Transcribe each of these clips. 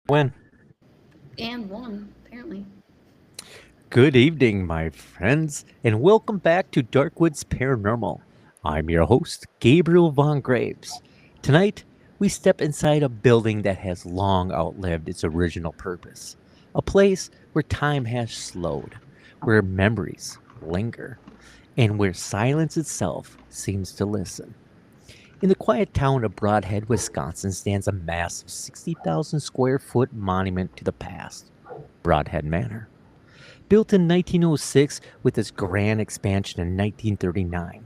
When? And one, apparently. Good evening, my friends, and welcome back to Darkwoods Paranormal. I'm your host, Gabriel Von Graves. Tonight, we step inside a building that has long outlived its original purpose. A place where time has slowed, where memories linger, and where silence itself seems to listen. In the quiet town of Broadhead, Wisconsin, stands a massive 60,000 square foot monument to the past, Broadhead Manor. Built in 1906 with its grand expansion in 1939,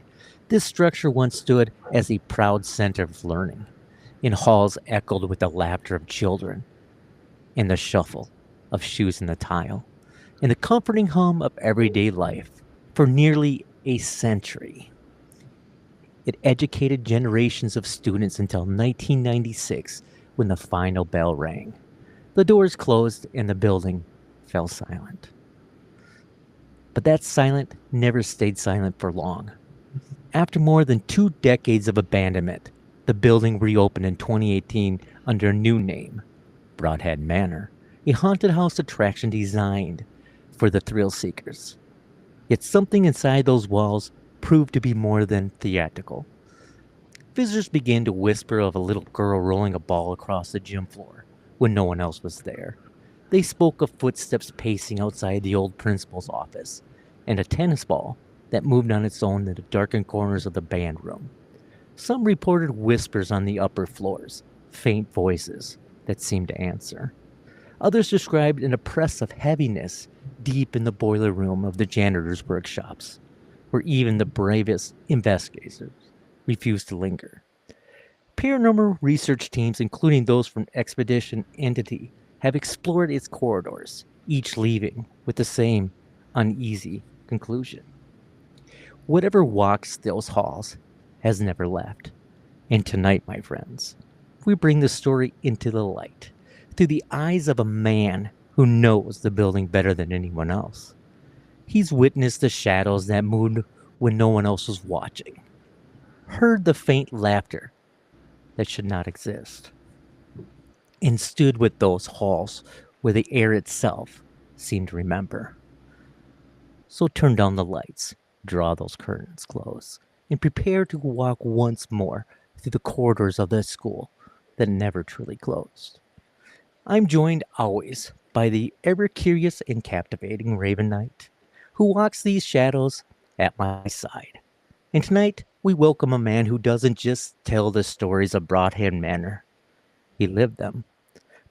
this structure once stood as a proud center of learning, in halls echoed with the laughter of children and the shuffle of shoes in the tile, and the comforting hum of everyday life. For nearly a century, it educated generations of students until 1996 when the final bell rang. The doors closed and the building fell silent. But that silent never stayed silent for long. After more than 2 decades of abandonment, the building reopened in 2018 under a new name, Broadhead Manor, a haunted house attraction designed for the thrill seekers. Yet something inside those walls proved to be more than theatrical. Visitors began to whisper of a little girl rolling a ball across the gym floor when no one else was there. They spoke of footsteps pacing outside the old principal's office and a tennis ball that moved on its own in the darkened corners of the band room. Some reported whispers on the upper floors, faint voices that seemed to answer. Others described an oppressive heaviness deep in the boiler room of the janitor's workshops, where even the bravest investigators refused to linger. Paranormal research teams, including those from Expedition Entity, have explored its corridors, each leaving with the same uneasy conclusion. Whatever walks those halls has never left. And tonight, my friends, we bring the story into the light through the eyes of a man who knows the building better than anyone else. He's witnessed the shadows that moved when no one else was watching, heard the faint laughter that should not exist, and stood with those halls where the air itself seemed to remember. So turn down the lights, draw those curtains close, and prepare to walk once more through the corridors of that school that never truly closed. I'm joined always by the ever curious and captivating Raven Knight, who walks these shadows at my side. And tonight, we welcome a man who doesn't just tell the stories of Broadhead Manor, he lived them.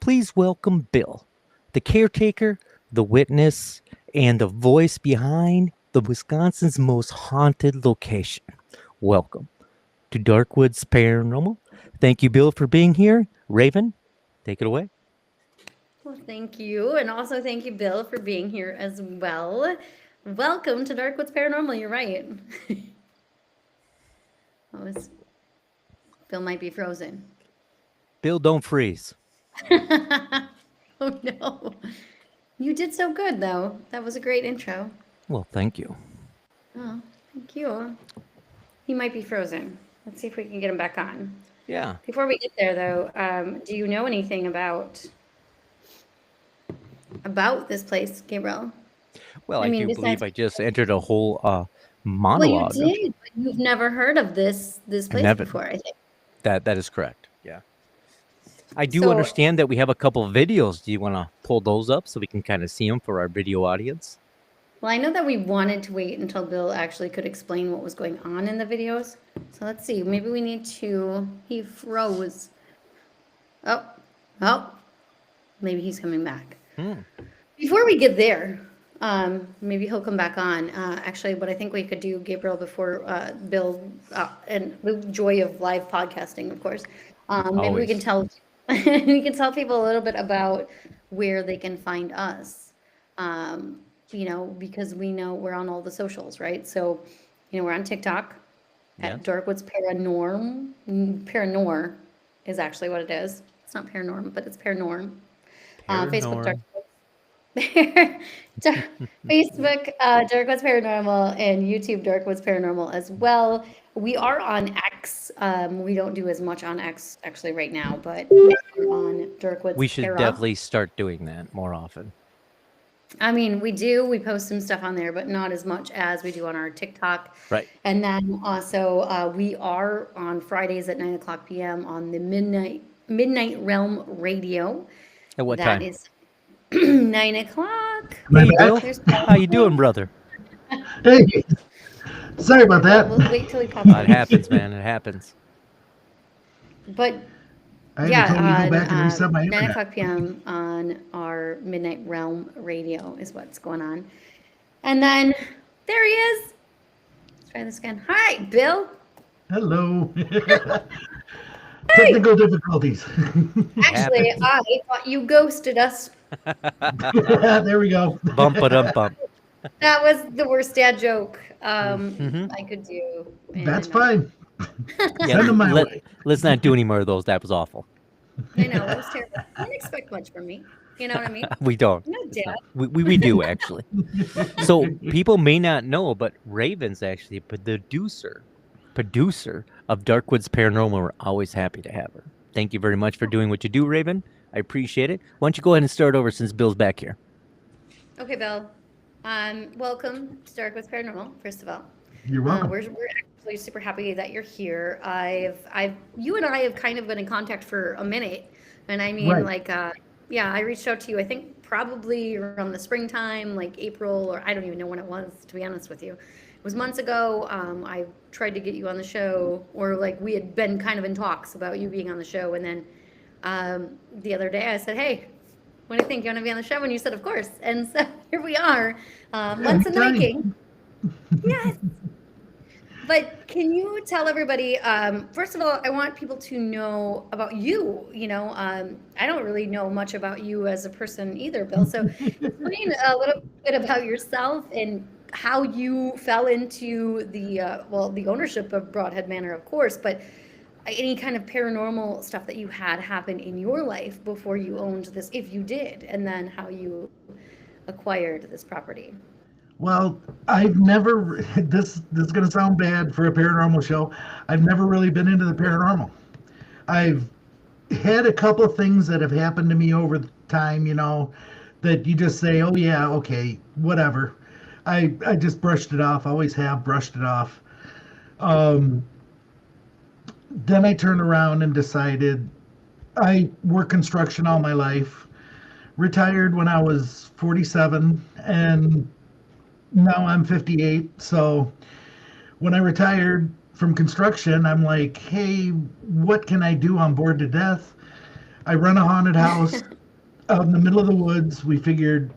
Please welcome Bill, the caretaker, the witness, and the voice behind the Wisconsin's most haunted location. Welcome to Darkwoods Paranormal. Thank you, Bill, for being here. Raven, take it away. Well, thank you. And also thank you, Bill, for being here as well. Welcome to Dark Woods Paranormal. You're right. Oh, Bill might be frozen. Bill, don't freeze. Oh, no. You did so good, though. That was a great intro. Well, thank you. Oh, thank you. He might be frozen. Let's see if we can get him back on. Yeah. Before we get there, though, do you know anything about this place, Gabriel? Well, I I mean, do believe besides, I just entered a whole well, you monologue. did, but you've never heard of this I place never. before, I think. That is correct. Yeah. I do So, understand that we have a couple of videos. Do you want to pull those up so we can kind of see them for our video audience? well, I know that we wanted to wait until Bill actually could explain what was going on in the videos. So let's see. Maybe we need to. He froze. Oh, oh, maybe he's coming back. Hmm. Before we get there, maybe he'll come back on. Actually, what I think we could do, Gabriel, before Bill, and the joy of live podcasting, of course. Maybe we can Always. tell we can tell people a little bit about where they can find us. Um, because we know we're on all the socials, right? So, we're on TikTok at Yes. Darkwoods Paranorm. Paranor is actually what it is. It's not paranorm, but it's paranorm. Facebook Dark Paranorm. Dar- Facebook, Dark Woods Paranormal, and YouTube, Dark Woods Paranormal as well. We are on X. We don't do as much on X actually right now, but we are on Darkwoods We should Para. definitely start doing that more often. I mean, we do. We post some stuff on there, but not as much as we do on our TikTok. Right. And then also, we are on Fridays at 9 o'clock p.m. on the Midnight Realm Radio. At what That time? is 9 o'clock. Am I Hey, back? Bill. There's How you doing, brother? Hey, sorry about that. We'll wait till he pops It in. happens, man. It happens. But I had yeah, to totally go on back and reset my 9 internet. o'clock p.m. on our Midnight Realm Radio is what's going on. And then there he is. Let's try this again. Hi, Bill. Hello. Technical difficulties. Actually, happens. I thought you ghosted us. There we go. Bump it up, bump. That was the worst dad joke Mhm. I could do. That's And, fine. Yeah, Send them my way. let's not do any more of those. That was awful. I know, it was terrible. You didn't expect much from me. You know what I mean? We don't. I'm not a dad. We do actually. So people may not know, but Raven's actually a producer of Darkwoods Paranormal. We're always happy to have her. Thank you very much for doing what you do, Raven. I appreciate it. Why don't you go ahead and start over since Bill's back here? Okay, Bill. Welcome to Darkwoods Paranormal, first of all. You're welcome. We're actually super happy that you're here. You and I have kind of been in contact for a minute, and I mean, Right. yeah, I reached out to you. I think probably around the springtime, like April, or I don't even know when it was, to be honest with you. It was months ago. I tried to get you on the show, or like we had been kind of in talks about you being on the show, and then the other day I said, "Hey, what do you think? You want to be on the show?" And you said, "Of course." And so here we are, months in the anytime. making. Yes. But can you tell everybody, first of all, I want people to know about you. I don't really know much about you as a person either, Bill. So explain a little bit about yourself and how you fell into the ownership of Broadhead Manor, of course, but any kind of paranormal stuff that you had happen in your life before you owned this, if you did, and then how you acquired this property. Well, I've never, this is going to sound bad for a paranormal show. I've never really been into the paranormal. I've had a couple of things that have happened to me over the time, that you just say, oh yeah, okay, whatever. I just brushed it off, always have brushed it off. Then I turned around and decided I worked construction all my life, retired when I was 47, and now I'm 58. So when I retired from construction, I'm like, hey, what can I do? I'm bored to death. I run a haunted house out in the middle of the woods. We figured,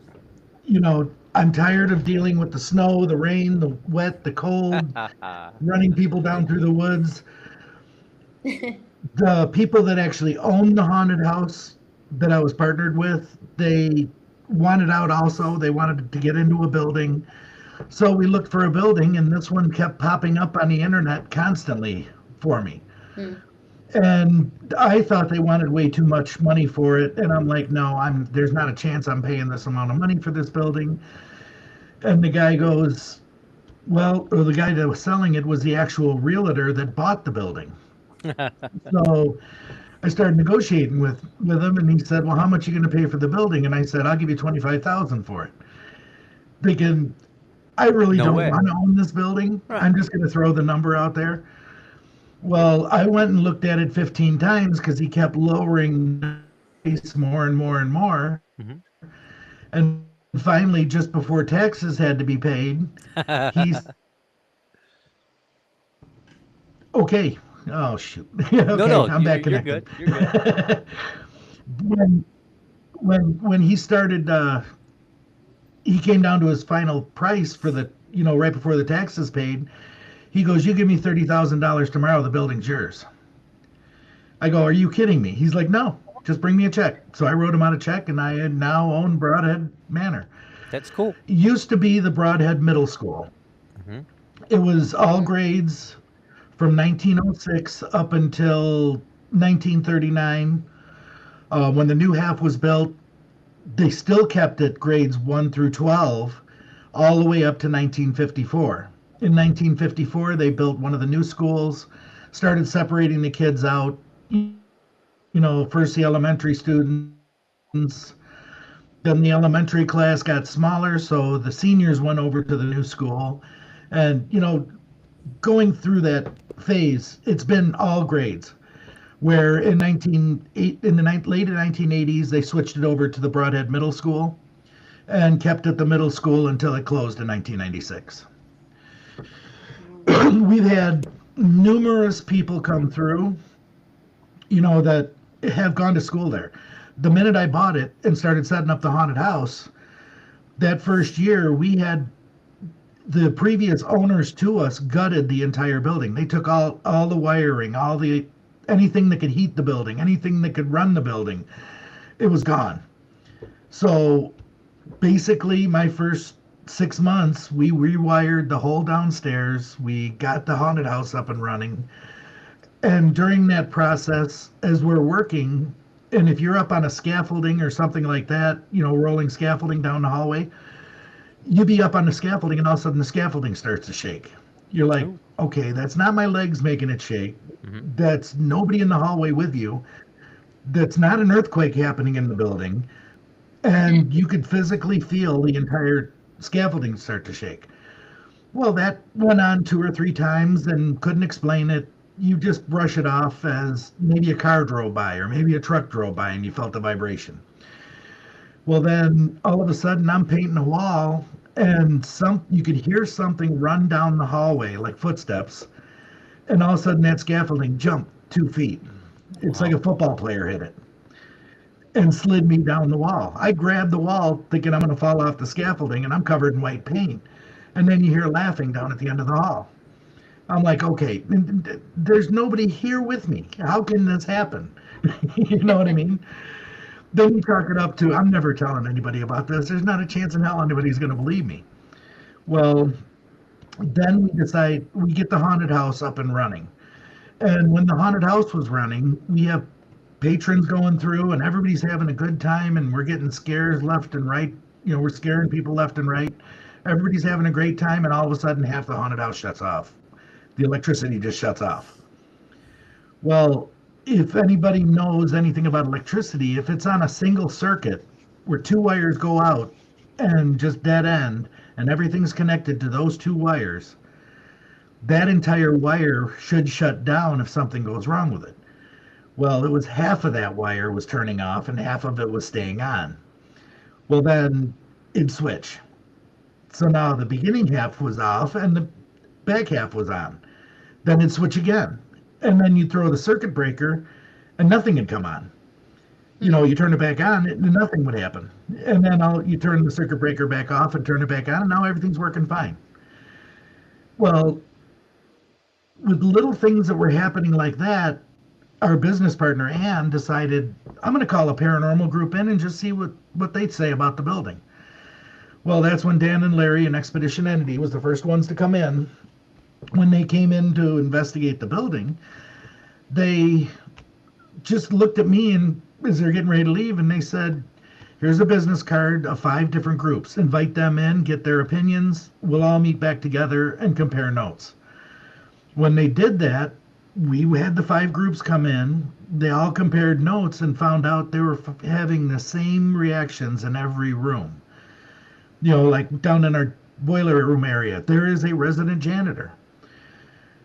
I'm tired of dealing with the snow, the rain, the wet, the cold, running people down through the woods. The people that actually owned the haunted house that I was partnered with, they wanted out also. They wanted to get into a building. So we looked for a building, and this one kept popping up on the internet constantly for me. And I thought they wanted way too much money for it. And I'm like, no, there's not a chance I'm paying this amount of money for this building. And the guy goes, well, or the guy that was selling it was the actual realtor that bought the building. So I started negotiating with him, and he said, well, how much are you going to pay for the building? And I said, I'll give you $25,000 for it. Thinking, I really No don't way. want to own this building. Right. I'm just going to throw the number out there. Well, I went and looked at it 15 times because he kept lowering the price more and more and more. Mhm. And finally, just before taxes had to be paid, he's okay. Oh shoot. Okay, No, I'm back you're connected. good. You're good. when he started, he came down to his final price for the, right before the taxes paid. He goes, you give me $30,000 tomorrow, the building's yours. I go, are you kidding me? He's like, no, just bring me a check. So I wrote him out a check, and I now own Broadhead Manor. That's cool. It used to be the Broadhead Middle School. Mhm. It was all grades from 1906 up until 1939. When the new half was built, they still kept it grades 1 through 12 all the way up to 1954. In 1954, they built one of the new schools, started separating the kids out. first the elementary students, then the elementary class got smaller, so the seniors went over to the new school. And, going through that phase, it's been all grades. Where in late 1980s, they switched it over to the Broadhead Middle School and kept it the middle school until it closed in 1996. We've had numerous people come through, that have gone to school there. The minute I bought it and started setting up the haunted house, that first year we had the previous owners to us gutted the entire building. They took all the wiring, anything that could heat the building, anything that could run the building. It was gone. So basically my first 6 months, we rewired the whole downstairs. We got the haunted house up and running. And during that process, as we're working, and if you're up on a scaffolding or something like that, rolling scaffolding down the hallway, you'd be up on the scaffolding and all of a sudden the scaffolding starts to shake. You're like, okay, that's not my legs making it shake. Mm-hmm. That's nobody in the hallway with you. That's not an earthquake happening in the building. And you could physically feel the entire scaffolding start to shake. Well, that went on 2 or 3 times and couldn't explain it. You just brush it off as maybe a car drove by or maybe a truck drove by and you felt the vibration. Well, then all of a sudden I'm painting a wall and you could hear something run down the hallway like footsteps. And all of a sudden that scaffolding jumped 2 feet. It's like a football player hit it and slid me down the wall. I grabbed the wall thinking I'm going to fall off the scaffolding and I'm covered in white paint. And then you hear laughing down at the end of the hall. I'm like, okay, there's nobody here with me. How can this happen? You know what I mean? Then you talk it up to, I'm never telling anybody about this. There's not a chance in hell anybody's going to believe me. Well, then we decide we get the haunted house up and running. And when the haunted house was running, we have patrons going through and everybody's having a good time and we're getting scares left and right. We're scaring people left and right. Everybody's having a great time and all of a sudden half the haunted house shuts off. The electricity just shuts off. Well, if anybody knows anything about electricity, if it's on a single circuit where 2 wires go out and just dead end and everything's connected to those 2 wires, that entire wire should shut down if something goes wrong with it. Well, it was half of that wire was turning off and half of it was staying on. Well, then it'd switch. So now the beginning half was off and the back half was on. Then it'd switch again. And then you throw the circuit breaker and nothing would come on. You turn it back on and nothing would happen. And then you turn the circuit breaker back off and turn it back on and now everything's working fine. Well, with little things that were happening like that, our business partner, Ann, decided, I'm going to call a paranormal group in and just see what they'd say about the building. Well, that's when Dan and Larry and Expedition Entity was the first ones to come in. When they came in to investigate the building, they just looked at me and as they're getting ready to leave, and they said, here's a business card of 5 different groups. Invite them in, get their opinions. We'll all meet back together and compare notes. When they did that, we had the 5 groups come in. They all compared notes and found out they were having the same reactions in every room. Like down in our boiler room area, there is a resident janitor.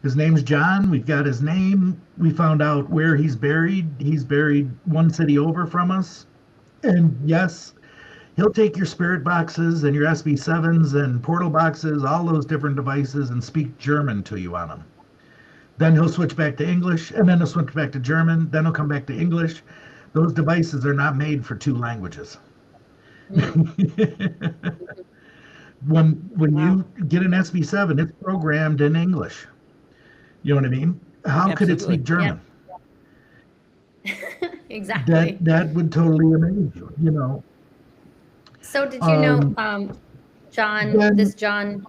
His name's John. We've got his name. We found out where he's buried. He's buried 1 city over from us. And yes, he'll take your spirit boxes and your SB7s and portal boxes, all those different devices, and speak German to you on them. Then he'll switch back to English, and then he'll switch back to German. Then he'll come back to English. Those devices are not made for 2 languages. When you get an SB7, it's programmed in English. You know what I mean? How could it speak German? Yeah. Exactly. That would totally amaze you, So did you know John, John?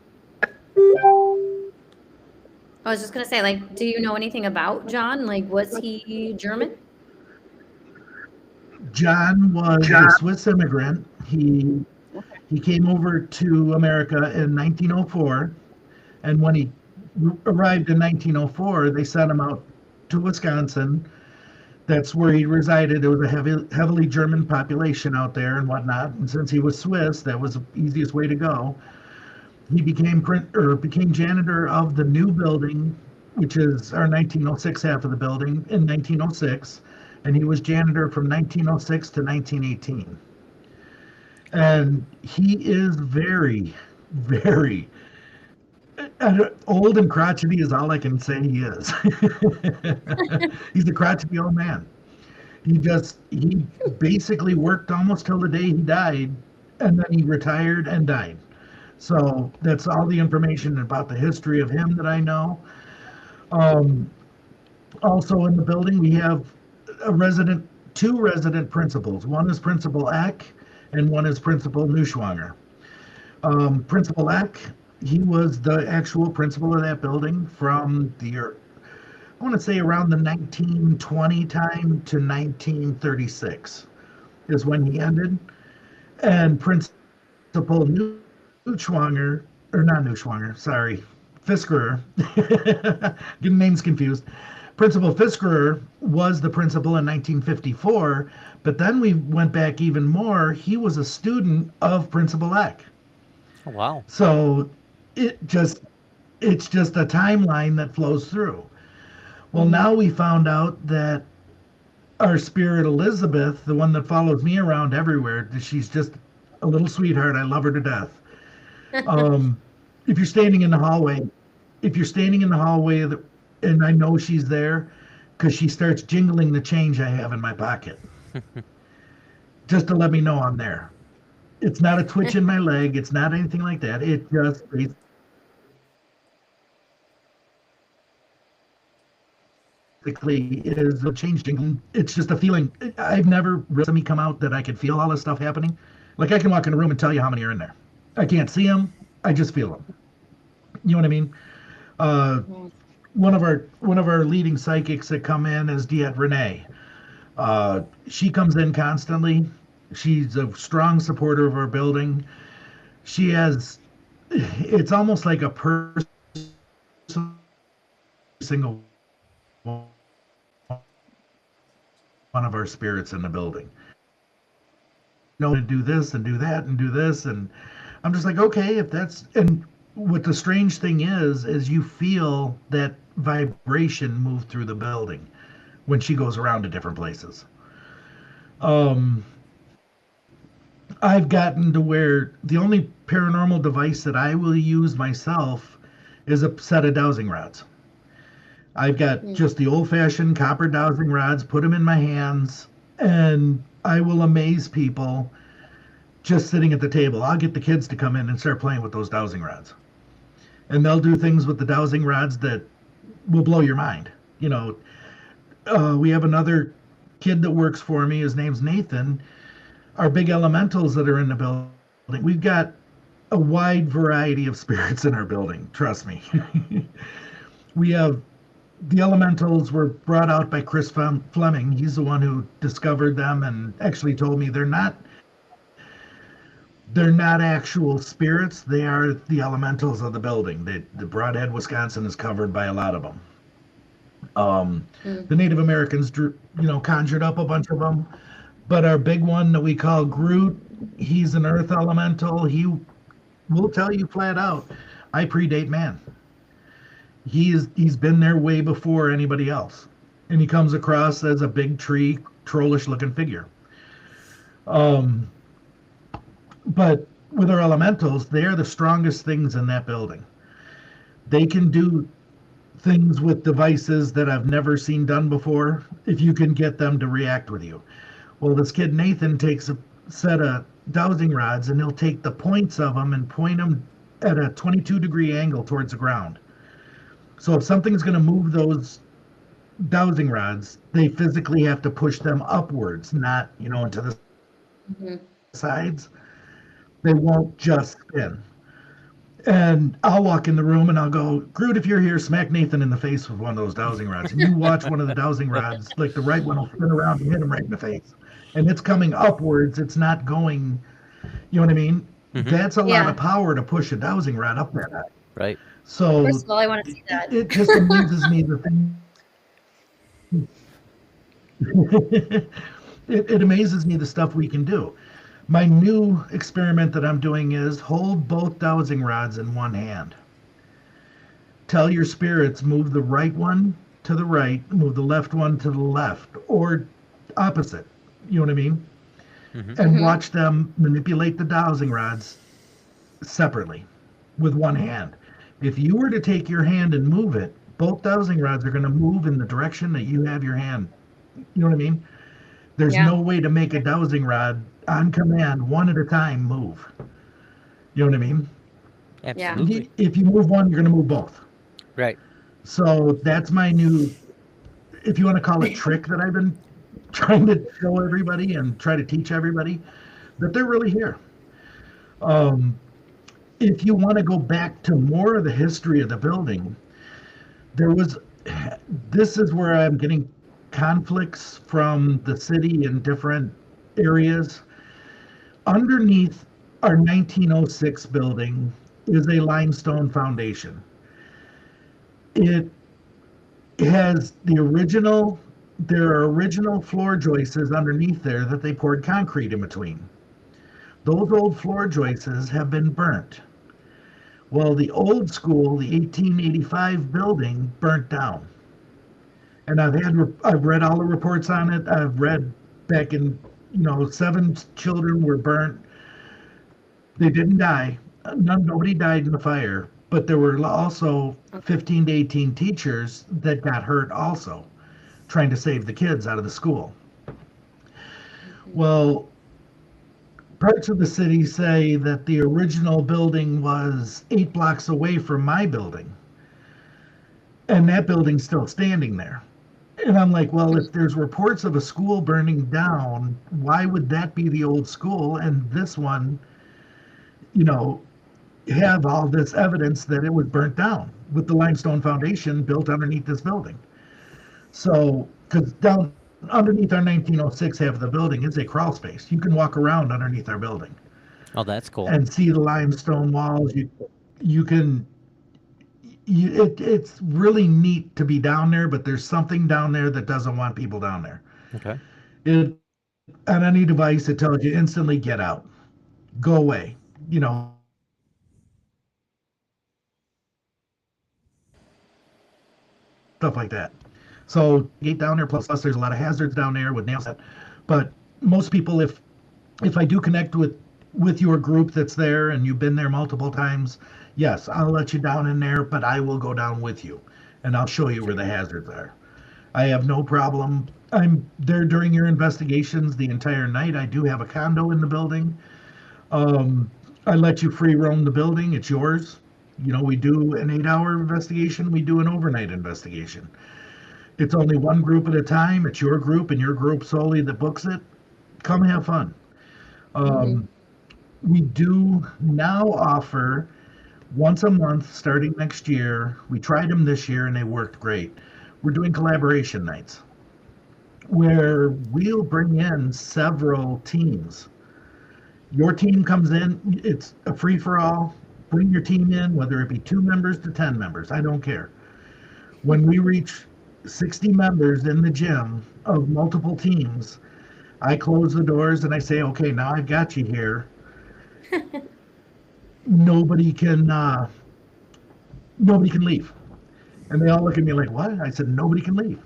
I was just going to say, do you know anything about John? Was he German? John was a Swiss immigrant. He came over to America in 1904, and when he arrived in 1904, they sent him out to Wisconsin That's where he resided. There was a heavily German population out there and whatnot. And since he was Swiss, that was the easiest way to go. He became janitor of the new building, which is our 1906 half of the building, in 1906, and he was janitor from 1906 to 1918. And he is very, very old and crotchety is all I can say he is. He's a crotchety old man. He basically worked almost till the day he died, and then he retired and died. So that's all the information about the history of him that I know. Also in the building, we have two resident principals. One is Principal Eck, and one is Principal Neuschwanger. Principal Eck, he was the actual principal of that building from I want to say around the 1920 time to 1936 is when he ended. And Principal Neuschwanger, or not Neuschwanger, sorry, Fiskerer, getting names confused. Principal Fiskerer was the principal in 1954, but then we went back even more. He was a student of Principal Eck. Oh, wow. So it's just a timeline that flows through. Well, now we found out that our spirit Elizabeth, the one that follows me around everywhere, she's just a little sweetheart. I love her to death. If you're standing in the hallway, and I know she's there, because she starts jingling the change I have in my pocket, just to let me know I'm there. It's not a twitch in my leg. It's not anything like that. It just basically is a change jingling. It's just a feeling. I've never really me come out that I could feel all this stuff happening. Like I can walk in a room and tell you how many are in there. I can't see them. I just feel them. You know what I mean? One of our leading psychics that come in is Diet Renee. She comes in constantly. She's a strong supporter of our building. It's almost like a person, single one of our spirits in the building. To do this and do that and do this, and I'm just like, okay, if that's. And what the strange thing is you feel that vibration move through the building when she goes around to different places. I've gotten to where the only paranormal device that I will use myself is a set of dowsing rods. I've got just the old-fashioned copper dowsing rods, put them in my hands, and I will amaze people just sitting at the table. I'll get the kids to come in and start playing with those dowsing rods. And they'll do things with the dowsing rods that will blow your mind. We have another kid that works for me. His name's Nathan. Our big elementals that are in the building, we've got a wide variety of spirits in our building. Trust me. We have the elementals were brought out by Chris Fleming. He's the one who discovered them and actually told me they're not actual spirits. They are the elementals of the building. The Broadhead, Wisconsin is covered by a lot of them. The Native Americans conjured up a bunch of them. But our big one that we call Groot, he's an earth elemental. He will tell you flat out, I predate man. He's been there way before anybody else. And he comes across as a big tree, trollish looking figure. But with our elementals, they are the strongest things in that building. They can do things with devices that I've never seen done before if you can get them to react with you. Well, this kid Nathan takes a set of dowsing rods, and he'll take the points of them and point them at a 22-degree angle towards the ground. So if something's going to move those dowsing rods, they physically have to push them upwards, not into the sides. They won't just spin. And I'll walk in the room and I'll go, Groot, if you're here, smack Nathan in the face with one of those dowsing rods. And you watch one of the dowsing rods, like the right one will spin around and hit him right in the face. And it's coming upwards. It's not going, you know what I mean? Mm-hmm. That's a lot of power to push a dowsing rod up that high. Right. So first of all, I want to see that. It just amuses me the thing. It amazes me the stuff we can do. My new experiment that I'm doing is hold both dowsing rods in one hand. Tell your spirits move the right one to the right, move the left one to the left, or opposite. You know what I mean? Hmm. And watch them manipulate the dowsing rods separately with one hand. If you were to take your hand and move it, both dowsing rods are going to move in the direction that you have your hand. You know what I mean? There's Yeah. no way to make a dowsing rod on command, one at a time, move. You know what I mean? Yeah. Absolutely. If you move one, you're going to move both. Right. So that's my new, if you want to call it, trick that I've been trying to show everybody and try to teach everybody that they're really here. Um, if you want to go back to more of the history of the building, there was, this is where I'm getting conflicts from the city in different areas. Underneath our 1906 building is a limestone foundation. It has there are original floor joists underneath there that they poured concrete in between. Those old floor joists have been burnt. Well, the old school, the 1885 building, burnt down. And I've read all the reports on it. I've read back in, 7 children were burnt. They didn't die. Nobody died in the fire, but there were also 15 to 18 teachers that got hurt also, trying to save the kids out of the school. Well, parts of the city say that the original building was 8 blocks away from my building, and that building's still standing there. And I'm like, well, if there's reports of a school burning down, why would that be the old school? And this one, you know, have all this evidence that it was burnt down with the limestone foundation built underneath this building. So, because down underneath our 1906 half of the building is a crawl space. You can walk around underneath our building Oh, that's cool. and see the limestone walls. You can it's really neat to be down there, but there's something down there that doesn't want people down there. Okay. It on any device it tells you instantly get out, go away. You know, stuff like that. So gate down there. Plus, there's a lot of hazards down there with nail set. But most people, if I do connect with your group that's there and you've been there multiple times, yes, I'll let you down in there, but I will go down with you, and I'll show you where the hazards are. I have no problem. I'm there during your investigations the entire night. I do have a condo in the building. I let you free roam the building. It's yours. You know, we do an 8-hour investigation. We do an overnight investigation. It's only one group at a time. It's your group and your group solely that books it. Come have fun. We do now offer once a month starting next year. We tried them this year and they worked great. We're doing collaboration nights where we'll bring in several teams. Your team comes in, it's a free for all. Bring your team in, whether it be 2 members to 10 members, I don't care. When we reach 60 members in the gym of multiple teams, I close the doors and I say, okay, now I've got you here. Nobody can leave. And they all look at me like, what? I said, nobody can leave.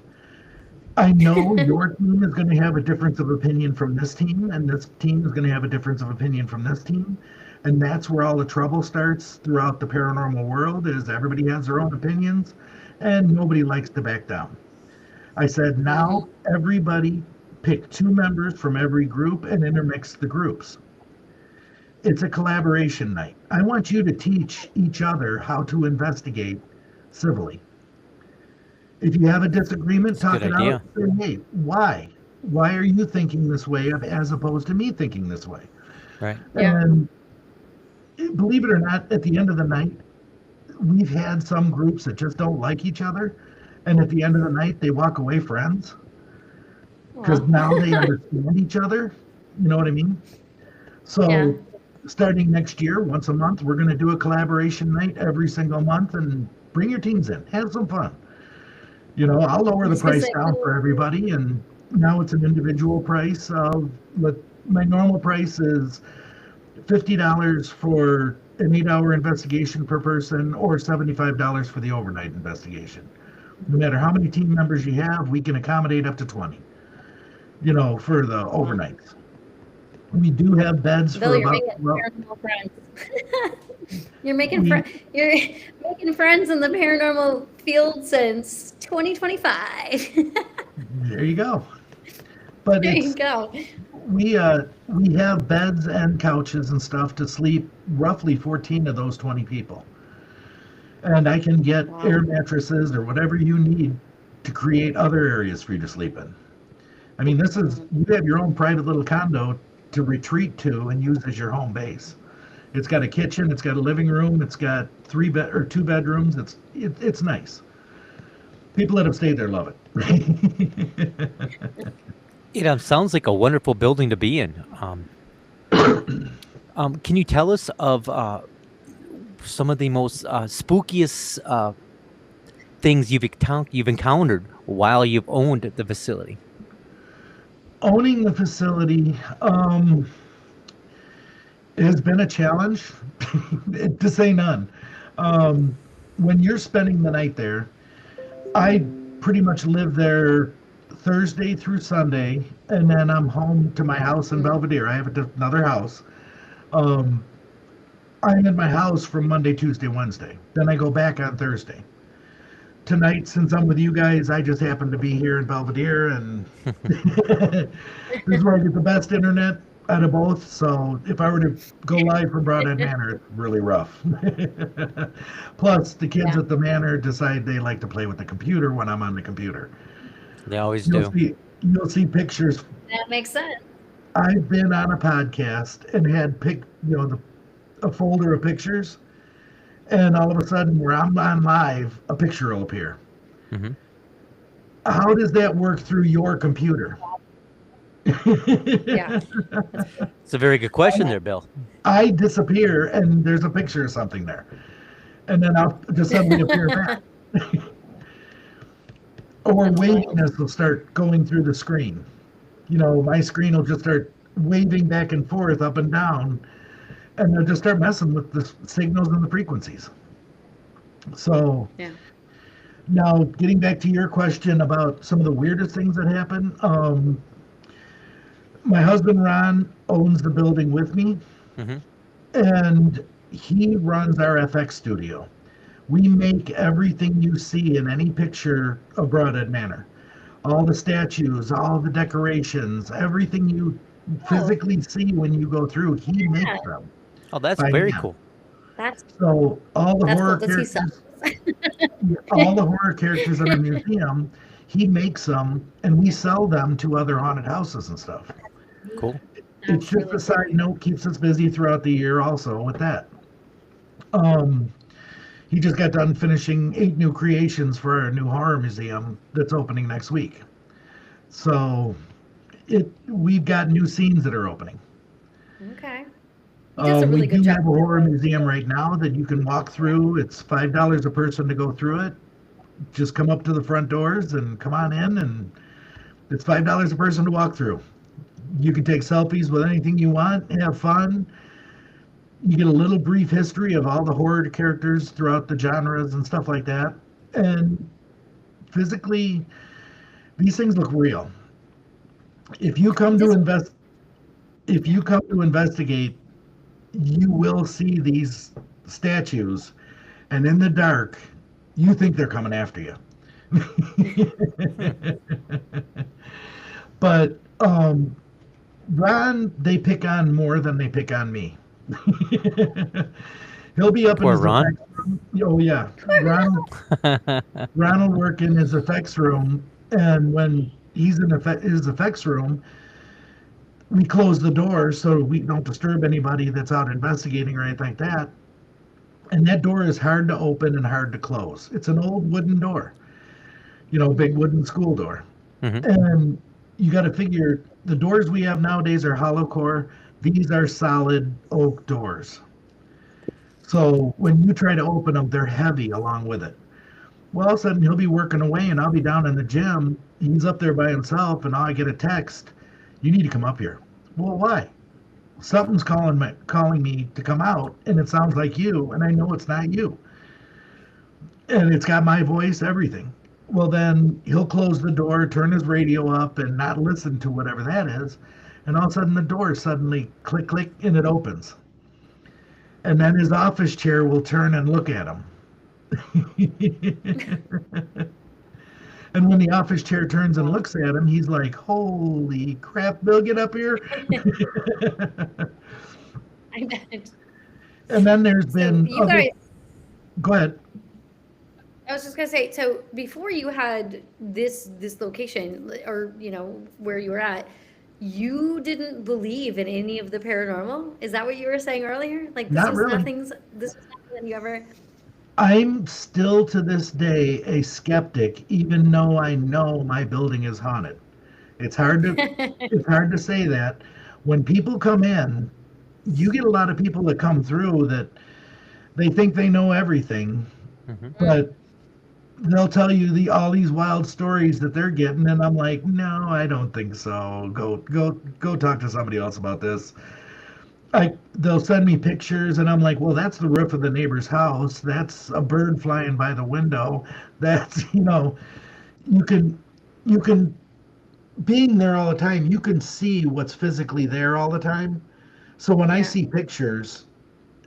I know your team is going to have a difference of opinion from this team, and this team is going to have a difference of opinion from this team. And that's where all the trouble starts throughout the paranormal world, is everybody has their own opinions and nobody likes to back down. I said, now everybody pick 2 members from every group and intermix the groups. It's a collaboration night. I want you to teach each other how to investigate civilly. If you have a disagreement, That's a talk good it idea. out. Say, hey, why? Why are you thinking this way as opposed to me thinking this way? Right. Yeah. And believe it or not, at the end of the night, we've had some groups that just don't like each other. And at the end of the night, they walk away friends because Aw. now they understand each other. You know what I mean? So Yeah. starting next year, once a month, we're going to do a collaboration night every single month, and bring your teams in. Have some fun. You know, I'll lower the Just gonna price say, down for everybody, and Now it's an individual price of what my normal price is $50 for an 8-hour investigation per person or $75 for the overnight investigation. No matter how many team members you have, we can accommodate up to 20, for the overnights. We do have beds Bill, for you're about, making well, paranormal friends. You're making we, you're making friends in the paranormal field since 2025. there you go. But There you it's, go. we have beds and couches and stuff to sleep roughly 14 of those 20 people. And I can get Wow. air mattresses or whatever you need to create other areas for you to sleep in. I mean, you have your own private little condo to retreat to and use as your home base. It's got a kitchen, it's got a living room, it's got 2 bedrooms. It's nice. People that have stayed there love it. It sounds like a wonderful building to be in. Can you tell us of some of the most spookiest things you've encountered while you've owned the facility? Owning the facility has been a challenge, to say none. When you're spending the night there, I pretty much live there Thursday through Sunday, and then I'm home to my house in Belvedere. I have another house. I'm in my house from Monday, Tuesday, Wednesday. Then I go back on Thursday. Tonight, since I'm with you guys, I just happen to be here in Belvedere, and this is where I get the best internet out of both. So if I were to go live from Broadhead Manor, it's really rough. Plus, the kids at the manor decide they like to play with the computer when I'm on the computer. They always do. You'll see pictures. That makes sense. I've been on a podcast and had a folder of pictures, and all of a sudden, where I'm on live, a picture will appear. Mm-hmm. How does that work through your computer? Yeah. It's a very good question there, Bill. I disappear, and there's a picture of something there, and then I'll just suddenly appear back. Or waviness will start going through the screen. My screen will just start waving back and forth, up and down, and they'll just start messing with the signals and the frequencies. So, now getting back to your question about some of the weirdest things that happen, my husband Ron owns the building with me, and he runs our FX studio. We make everything you see in any picture of Broadhead Manor. All the statues, all the decorations, everything you physically see when you go through, he makes them. Oh, that's very cool. So all the horror cool. Does he sell? all the horror characters in the museum, he makes them, and we sell them to other haunted houses and stuff. Cool. It's just a side note, keeps us busy throughout the year also with that. He just got done finishing 8 new creations for our new horror museum that's opening next week. So we've got new scenes that are opening. Okay. He does a really we good do job. have a horror museum right now that you can walk through. It's $5 a person to go through it. Just come up to the front doors and come on in, and it's $5 a person to walk through. You can take selfies with anything you want, have fun. You get a little brief history of all the horror characters throughout the genres and stuff like that. And physically, these things look real. If you come to investigate, you will see these statues, and in the dark, you think they're coming after you. But Ron, they pick on more than they pick on me. He'll be up in his Ron. effects room. Oh yeah, Ron will work in his effects room, and when he's in his effects room, we close the door so we don't disturb anybody that's out investigating or anything like that. And that door is hard to open and hard to close. It's an old wooden door, big wooden school door. And you got to figure the doors we have nowadays are hollow core. These are solid oak doors. So when you try to open them, they're heavy along with it. Well, all of a sudden he'll be working away, and I'll be down in the gym, he's up there by himself, and I get a text, "You need to come up here." Well, why? Something's calling me to come out, and it sounds like you, and I know it's not you. And it's got my voice, everything. Well, then he'll close the door, turn his radio up, and not listen to whatever that is. And all of a sudden, the door suddenly click, click, and it opens. And then his office chair will turn and look at him. And when the office chair turns and looks at him, he's like, "Holy crap, Bill, get up here." I bet. And then there's been. You guys, Go ahead. I was just gonna say, so before you had this location, or where you were at, you didn't believe in any of the paranormal? Is that what you were saying earlier? Like this Not was really. this was nothing that you ever. I'm still to this day a skeptic, even though I know my building is haunted. It's hard to say that. When people come in, you get a lot of people that come through that they think they know everything, but they'll tell you all these wild stories that they're getting, and I'm like, no, I don't think so. Go talk to somebody else about this. They'll send me pictures, and I'm like, well, that's the roof of the neighbor's house. That's a bird flying by the window. That's you can being there all the time. You can see what's physically there all the time. So when I see pictures,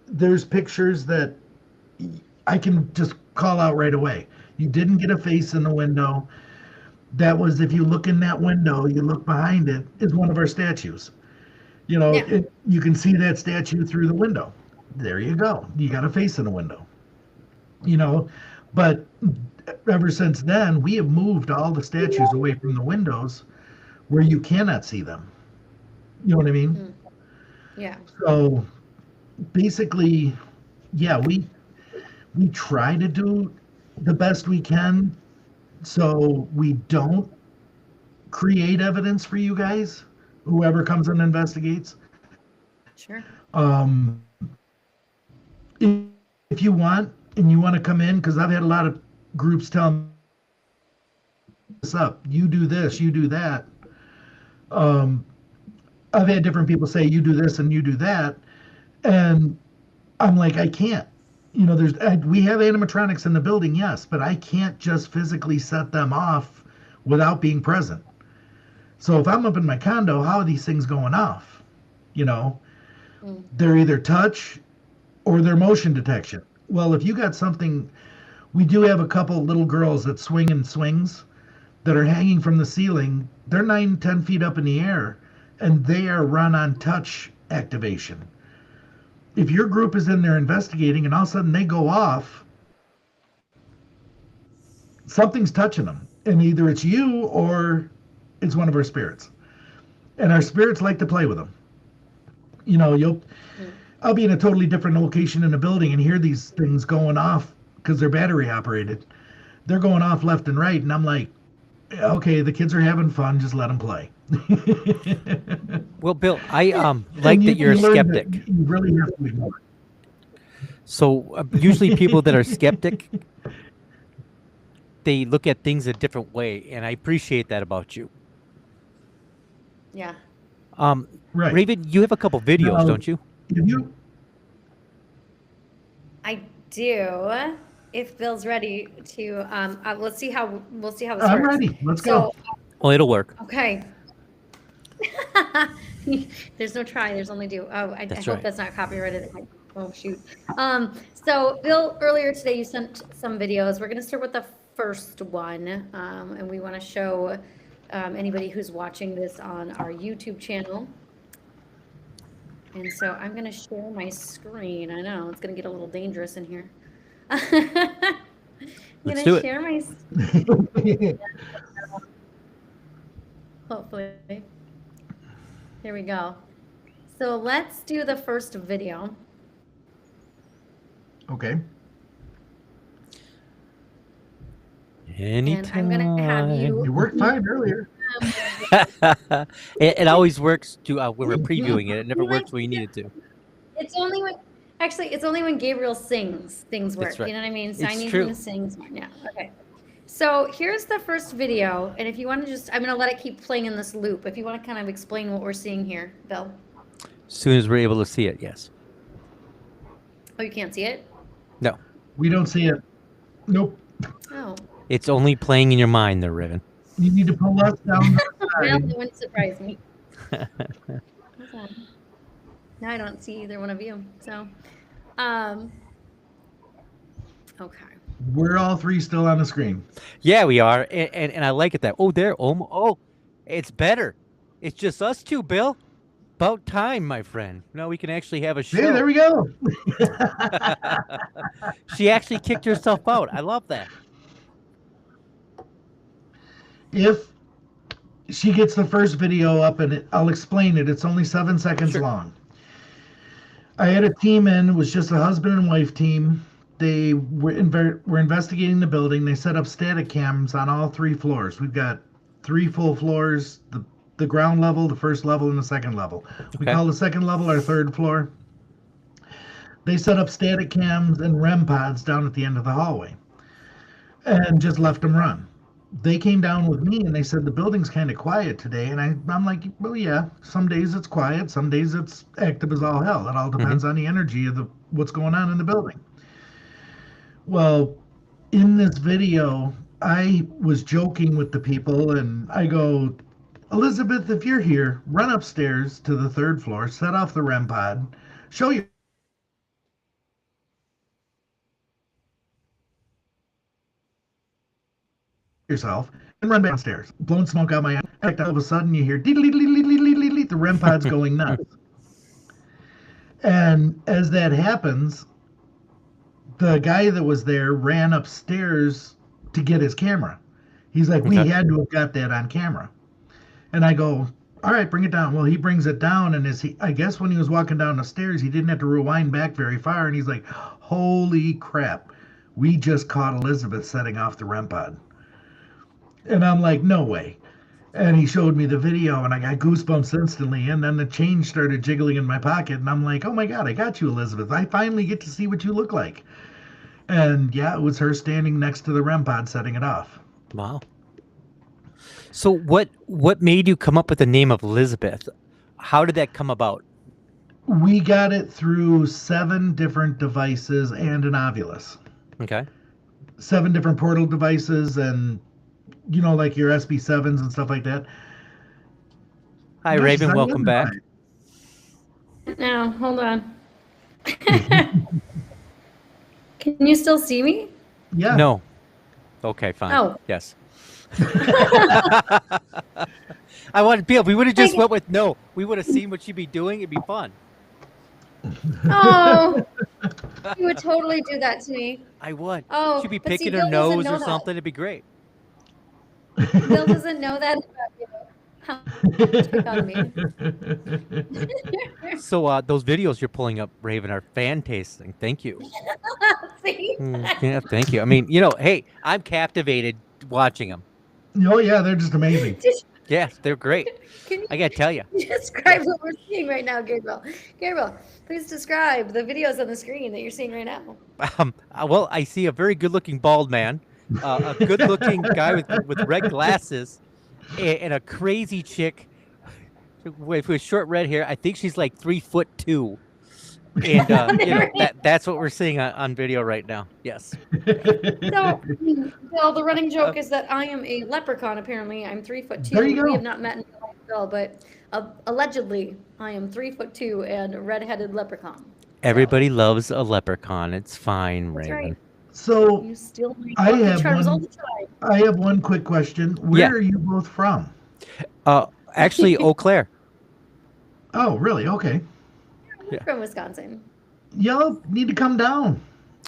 there's pictures that I can just call out right away. You didn't get a face in the window. That was, if you look in that window, you look behind it, is one of our statues. You can see that statue through the window. There you go. You got a face in the window. But ever since then, we have moved all the statues away from the windows where you cannot see them. You know what I mean? Yeah. So basically, yeah, we try to do the best we can so we don't create evidence for you guys, whoever comes and investigates. Sure. If you want and you want to come in, because I've had a lot of groups tell me this up, you do this, you do that. I've had different people say you do this and you do that, and I'm like, I can't. We have animatronics in the building, yes, but I can't just physically set them off without being present. So if I'm up in my condo, how are these things going off? They're either touch or they're motion detection. Well, if you got something, we do have a couple little girls that swing in swings that are hanging from the ceiling. They're 9-10 feet up in the air, and they are run on touch activation. If your group is in there investigating and all of a sudden they go off, something's touching them. And either it's you or it's one of our spirits. And our spirits like to play with them. I'll be in a totally different location in a building and hear these things going off because they're battery operated. They're going off left and right. And I'm like, okay, the kids are having fun. Just let them play. Well, Bill, I like that you're a skeptic. You really have to ignore it. So usually people that are skeptic, they look at things a different way, and I appreciate that about you. Yeah. Right. Raven, you have a couple videos, don't you? I do. If Bill's ready to, we'll see how this I'm works. ready. Let's go. Well, it'll work. Okay. There's no try. There's only do. Oh, I hope that's not copyrighted. Oh shoot. So Bill, earlier today you sent some videos. We're gonna start with the first one, and we want to show anybody who's watching this on our YouTube channel. And so I'm gonna share my screen. I know it's gonna get a little dangerous in here. Let's do it. Share my. Hopefully. Here we go. So let's do the first video. Okay. Anytime. And I'm gonna have you. You worked fine earlier. It always works to when we're previewing it. It never works when you need it to. It's only when Gabriel sings things work. That's right. You know what I mean? So I It's need true. him to sing right now. Okay. So here's the first video, and if you want to just, I'm going to let it keep playing in this loop. If you want to kind of explain what we're seeing here, Bill. As soon as we're able to see it, yes. Oh, you can't see it? No, We don't see it. Nope. Oh, it's only playing in your mind there, Raven. You need to pull us down the well, side. that wouldn't surprise me. Hold on. Now I don't see either one of you. So, okay. We're all three still on the screen. Yeah, we are, and I like it that. Oh, there. Oh, it's better. It's just us two, Bill. About time, my friend. Now we can actually have a show. Hey, there we go. She actually kicked herself out. I love that. If she gets the first video up, and I'll explain it. It's only 7 seconds Sure. long. I had a team in. It was just a husband and wife team. They were investigating the building. They set up static cams on all 3 floors. We've got 3 full floors: the ground level, the first level, and the second level. We Okay. call the second level our 3rd floor. They set up static cams and REM pods down at the end of the hallway, and just left them run. They came down with me and they said the building's kind of quiet today, and I'm like, well, yeah. Some days it's quiet, some days it's active as all hell. It all depends on the energy of what's going on in the building. Well, in this video, I was joking with the people, and I go, Elizabeth, if you're here, run upstairs to the 3rd floor, set off the REM pod, show you yourself, and run downstairs. Blowing smoke out my eye. All of a sudden, you hear the REM pod's going nuts. And as that happens, the guy that was there ran upstairs to get his camera. He's like, we Okay. had to have got that on camera. And I go, all right, bring it down. Well, he brings it down, and I guess when he was walking down the stairs, he didn't have to rewind back very far, and he's like, holy crap, we just caught Elizabeth setting off the REM pod. And I'm like, no way. And he showed me the video, and I got goosebumps instantly. And then the change started jiggling in my pocket, and I'm like, oh my God, I got you, Elizabeth. I finally get to see what you look like. And yeah, it was her standing next to the REM pod setting it off. Wow. So what made you come up with the name of Elizabeth? How did that come about? We got it through 7 different devices and an Ovilus. Okay. 7 different portal devices, and like your SB7s and stuff like that. Hi, Gosh, Raven. I Welcome back. Now, hold on. Can you still see me? Yeah. No. Okay, fine. Oh. Yes. I wanted Bill. We would have just went with no. We would have seen what she'd be doing. It'd be fun. Oh, you would totally do that to me. I would. Oh, She'd be but see, picking Bill her doesn't nose know or that. something. It'd be great. Bill doesn't know that about you. How much pick on me. So those videos you're pulling up, Raven, are fantastic. Thank you. See? Yeah, thank you. I mean, hey, I'm captivated watching them. Oh, yeah, they're just amazing. Yeah, they're great. Can you I gotta tell you. describe what we're seeing right now, Gabriel? Gabriel, please describe the videos on the screen that you're seeing right now. Well, I see a very good-looking bald man, a good-looking guy with red glasses, and a crazy chick with short red hair. I think she's like 3'2", and that's what we're seeing on video right now. Yes. So, Bill, the running joke is that I am a leprechaun. Apparently, I'm 3'2". There you go. We have not met in real life, Bill, but allegedly, I am 3'2" and a redheaded leprechaun. Everybody loves a leprechaun. It's fine, That's Raven. right. So You steal my I lucky have charms one- all the time. I have one quick question. Where Yeah. are you both from? Actually, Eau Claire. Oh, really? Okay. Yeah. From Wisconsin. Y'all need to come down.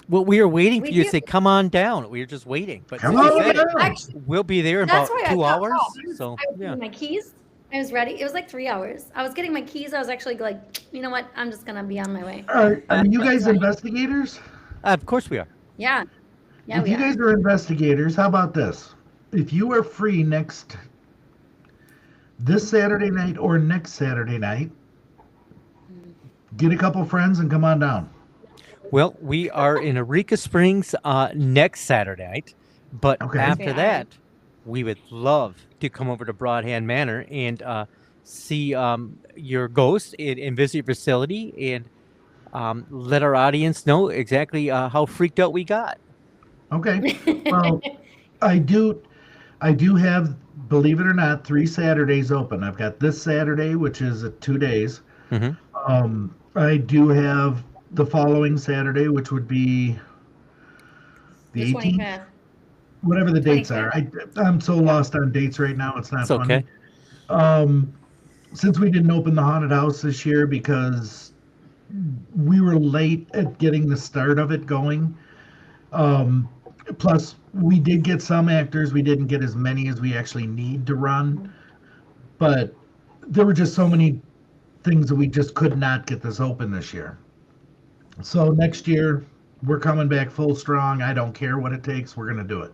Well, we were waiting for We you to do. say, "Come on down." We were just waiting, but Come since you on said it, down. Actually, we'll be there in that's about why 2 I got hours. off. So I was yeah. getting my keys. I was ready. It was like 3 hours. I was getting my keys. I was actually like, you know what? I'm just gonna be on my way. Are you guys investigators? Of course we are. Yeah. Yeah, If we you are. guys are investigators, how about this? If you are free this Saturday night or next Saturday night, get a couple friends and come on down. Well, we are in Eureka Springs next Saturday night. But Okay. after Yeah. that, we would love to come over to Broadhand Manor and see your ghost and visit your facility and let our audience know exactly how freaked out we got. Okay. Well, I do. I do have, believe it or not, 3 Saturdays open. I've got this Saturday, which is 2 days. Hmm. I do have the following Saturday, which would be The the 18th, 25th. whatever the dates are. 25th? I'm so lost on dates right now. It's not It's funny. okay. Um, since we didn't open the haunted house this year because we were late at getting the start of it going. Um, Plus, we did get some actors. We didn't get as many as we actually need to run, but there were just so many things that we just could not get this open this year. So next year, we're coming back full strong. I don't care what it takes. We're going to do it.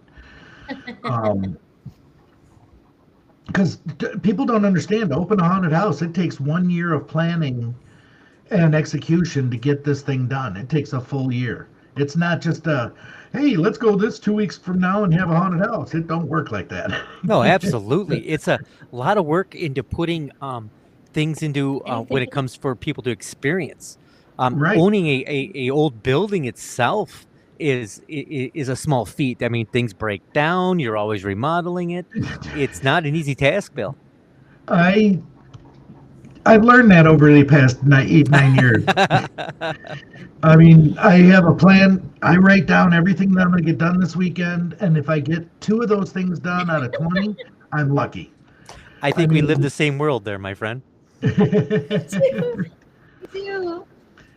Because people don't understand. To open a haunted house, it takes 1 year of planning and execution to get this thing done. It takes a full year. It's not just a, hey, let's go this 2 weeks from now and have a haunted house. It don't work like that. No, absolutely. It's a lot of work into putting things into when it Anything. comes for people to experience. Right. Owning a old building itself is a small feat. I mean, things break down. You're always remodeling it. It's not an easy task, Bill. I I've learned that over the past 8, 9 years. I mean, I have a plan. I write down everything that I'm going to get done this weekend, and if I get 2 of those things done out of 20, I'm lucky. I think we live mean- the same world there, my friend. do.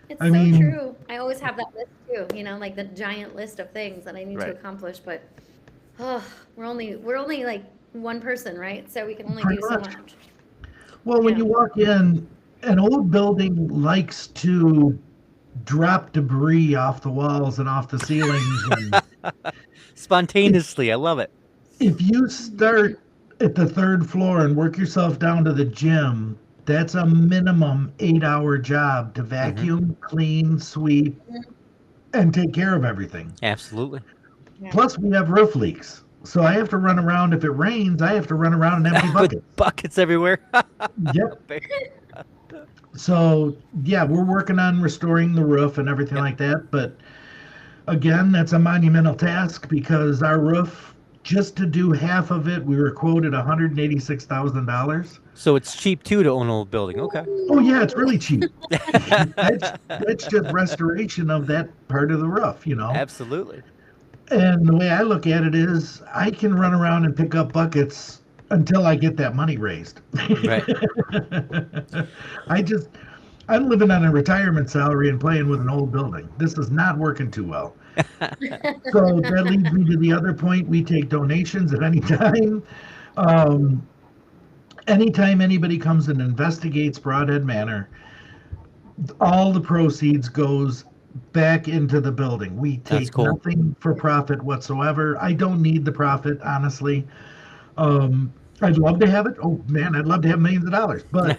It's I so mean- true. I always have that list too, like the giant list of things that I need to Right. accomplish, but we're only like one person, right? So we can only Pretty do so much. much. Well, when Yeah. you walk in, an old building likes to drop debris off the walls and off the ceilings. And Spontaneously, I love it. if you start at the 3rd floor and work yourself down to the gym, that's a minimum 8-hour job to vacuum, clean, sweep, and take care of everything. Absolutely. Yeah. Plus, we have roof leaks. So I have to run around. If it rains, I have to run around and empty buckets. With buckets everywhere. Yep. So yeah, we're working on restoring the roof and everything like that. But again, that's a monumental task because our roof, just to do half of it, we were quoted $186,000. So it's cheap too to own an old building. Okay. Oh yeah, it's really cheap. That's just restoration of that part of the roof, Absolutely. And the way I look at it is, I can run around and pick up buckets until I get that money raised. Right. I'm living on a retirement salary and playing with an old building. This is not working too well. So that leads me to the other point. We take donations at any time. Anytime anybody comes and investigates Broadhead Manor, all the proceeds goes back into the building. We That's take cool. nothing for profit whatsoever. I don't need the profit, honestly. I'd love to have it. Oh man, I'd love to have millions of dollars. But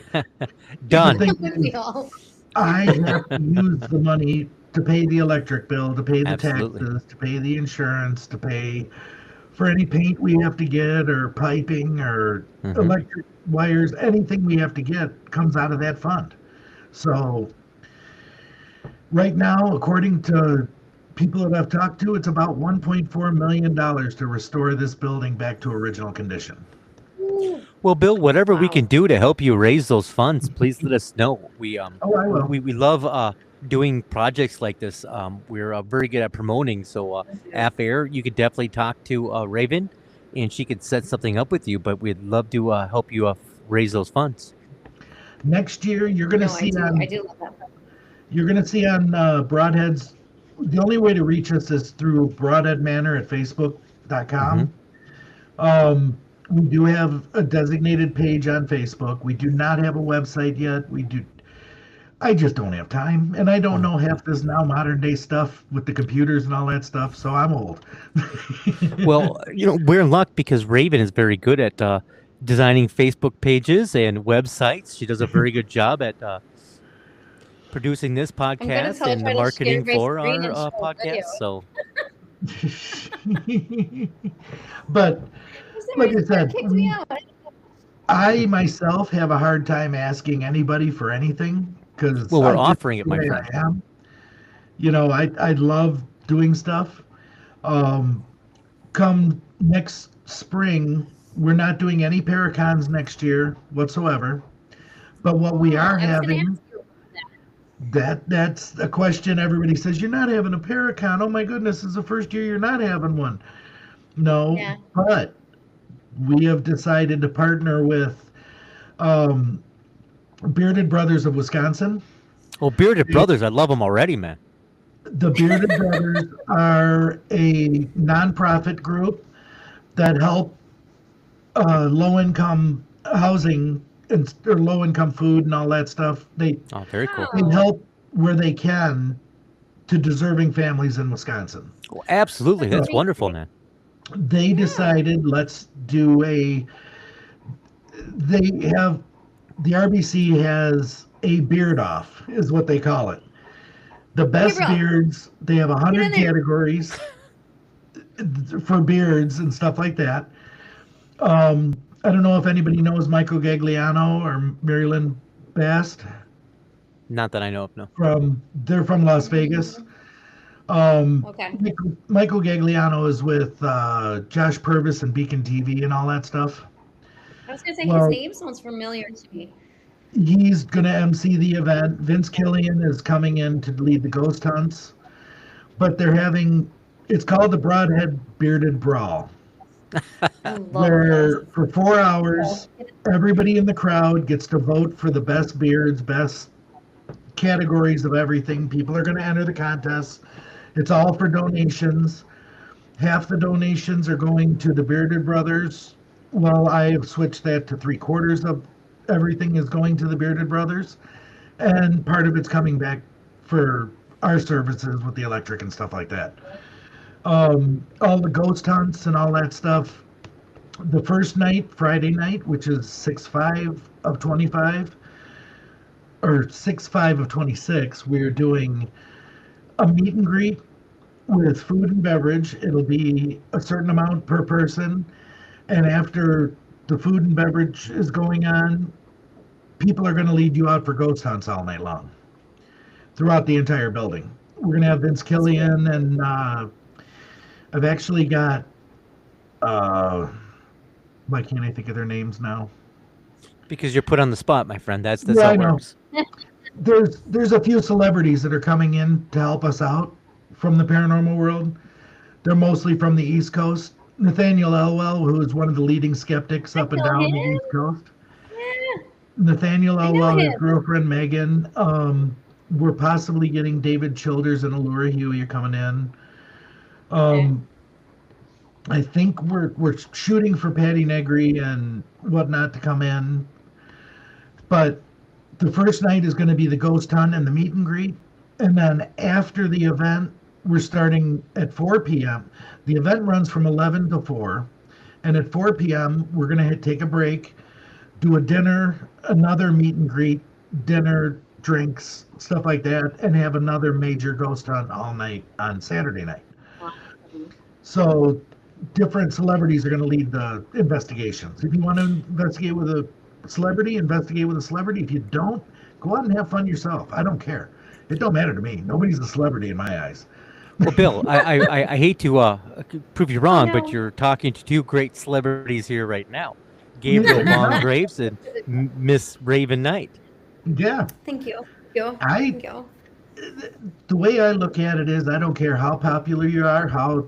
Done. the thing Wouldn't we is, all? I have to use the money to pay the electric bill, to pay the Absolutely. taxes, to pay the insurance, to pay for any paint we have to get, or piping, or Mhm. electric wires. Anything we have to get comes out of that fund. So right now, according to people that I've talked to, it's about $1.4 million to restore this building back to original condition. Well, Bill, whatever we Wow. can do to help you raise those funds, please let us know. We Oh, I will. we love doing projects like this. We're very good at promoting. So off air, you could definitely talk to Raven, and she could set something up with you. But we'd love to help you raise those funds. Next year, you're going to No, see I do love that. You're going to see on Broadhead's. The only way to reach us is through Broadhead Manor at Facebook.com. We do have a designated page on Facebook. We do not have a website yet. I just don't have time, and I don't know half this now modern day stuff with the computers and all that stuff. So I'm old. Well, we're in luck because Raven is very good at designing Facebook pages and websites. She does a very good job at producing this gonna podcast tell and the her to marketing share my for screen and our show a video. podcast. So But For some like I reason, that said, kicked me out. I myself have a hard time asking anybody for anything because Well, we're I just offering it, the my way friend. I am. I love doing stuff. Um, Come next spring, we're not doing any Paracons next year whatsoever. But what we Oh, are I was going to having, ask you about that. that's a question everybody says, you're not having a Paracon. Oh my goodness, it's the first year you're not having one. No, Yeah. but we have decided to partner with um, Bearded Brothers of Wisconsin. Well, Bearded Brothers, I love them already, man. The Bearded Brothers are a nonprofit group that help low income housing and or low income food and all that stuff. Oh, very cool. They Oh, help where they can to deserving families in Wisconsin. Well, absolutely. that's That's So wonderful, amazing. man. they Yeah. decided let's do a. They have the RBC has a beard off is what they call it. The Okay, best bro. beards. They have Get in 100 there. categories for beards and stuff like that. I don't know if anybody knows Michael Gagliano or Marilyn Bast Not that I know of, no. they're from Las Vegas. Okay. Michael Gagliano is with Josh Purvis and Beacon TV and all that stuff. I was going to say his Well, name sounds familiar to me. he's going to MC the event. Vince Killian is coming in to lead the ghost hunts, but they're having it's called the Broadhead Bearded Brawl, I love this. where for 4 hours everybody in the crowd gets to vote for the best beards, best categories of everything. People are going to enter the contest. It's all for donations. Half the donations are going to the Bearded Brothers. Well, I have switched that to 3/4 of everything is going to the Bearded Brothers, and part of it's coming back for our services with the electric and stuff like that. All the ghost hunts and all that stuff. The first night, Friday night, which is 6/5 of 25, or 6/5 of 26, we're doing a meet and greet with food and beverage. It'll be a certain amount per person. And after the food and beverage is going on, people are going to lead you out for ghost hunts all night long throughout the entire building. We're going to have Vince Killian, and I've actually got, why can't I think of their names now? Because you're put on the spot, my friend. That's Yeah, how I it know. works. There's a few celebrities that are coming in to help us out from the paranormal world. They're mostly from the East Coast. Nathaniel Elwell, who is one of the leading skeptics up and know down the him. East Coast. Yeah, Nathaniel I know Elwell, his him. girlfriend Megan. We're possibly getting David Childers and Allura Huey coming in. I think we're shooting for Patty Negri and whatnot to come in. But the first night is going to be the ghost hunt and the meet and greet. And then after the event, we're starting at 4 p.m. The event runs from 11 to 4. And at 4 p.m., we're going to take a break, do a dinner, another meet and greet, dinner, drinks, stuff like that, and have another major ghost hunt all night on Saturday night. Awesome. So different celebrities are going to lead the investigations. If you want to investigate with a celebrity, investigate with a celebrity. If you don't, go out and have fun yourself. I don't care. It don't matter to me. Nobody's a celebrity in my eyes. Well, Bill, I hate to prove you wrong, but know. you're talking to two great celebrities here right now. Gabriel Von Graves and Miss Raven Knight. Yeah. Thank you. Thank you. I Thank you. the way I look at it is I don't care how popular you are, how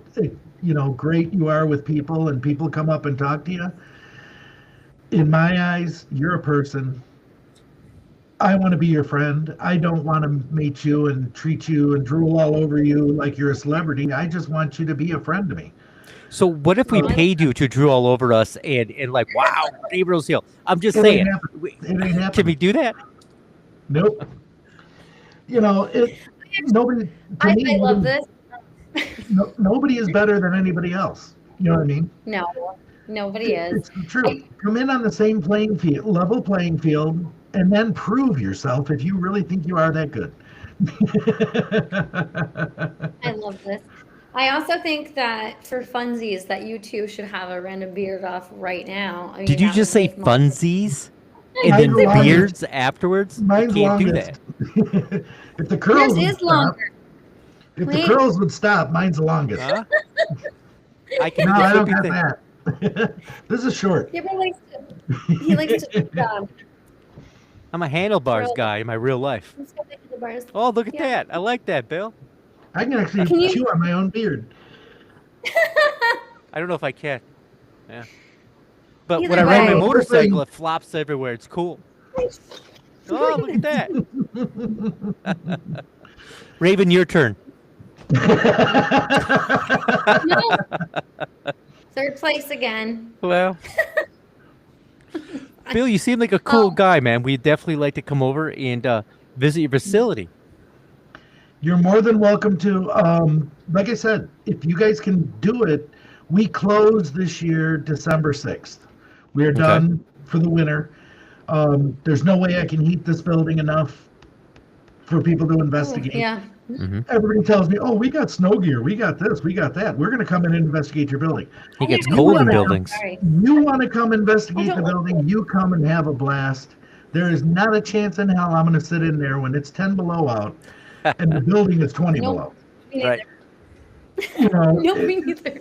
great you are with people and people come up and talk to you. In my eyes, you're a person. I want to be your friend. I don't want to meet you and treat you and drool all over you like you're a celebrity. I just want you to be a friend to me. So what if we paid you to drew all over us and like, wow, Gabriel's heel? I'm just It saying. ain't happen- It ain't Can we happening. do that? Nope. Nobody. To I me, love this. Nobody is better than anybody else. You know what I mean? No, nobody is. It's the truth. Come in on the same playing field, level playing field, and then prove yourself if you really think you are that good. I love this. I also think that for funsies, that you two should have a random beard off right now. I mean, Did you that just would say make more sense. funsies and Mine's then longest. beards afterwards? You Mine's can't do longest. that. If the Yours curls would is stop, longer. if the Wait. curls would stop, mine's the longest. Huh? I can No, do the I don't flippy got thing. that. This is short. Yeah, but he likes to I'm a handlebars Curl. guy in my real life. let's go back to the bars. Oh, look at Yeah. that. I like that, Bill. I can actually Can you- chew on my own beard. I don't know if I can. Yeah. But Either when I ride my way. motorcycle, it flops everywhere. It's cool. Oh, look at that. Raven, your turn. No. Third place again. Well, Bill, you seem like a cool Oh. guy, man. We'd definitely like to come over and visit your facility. You're more than welcome to. Like I said, if you guys can do it, we close this year December 6th. We're done for the winter. There's no way I can heat this building enough for people to investigate. Yeah. Everybody tells me, oh, we got snow gear, we got this, we got that. We're going to come in and investigate your building. It gets You cold in wanna- buildings. Sorry. You want to come investigate I the don't- building, you come and have a blast. There is not a chance in hell I'm going to sit in there when it's 10 below out and the building is 20 Nope. below. Me Right. You know, neither. No, me neither.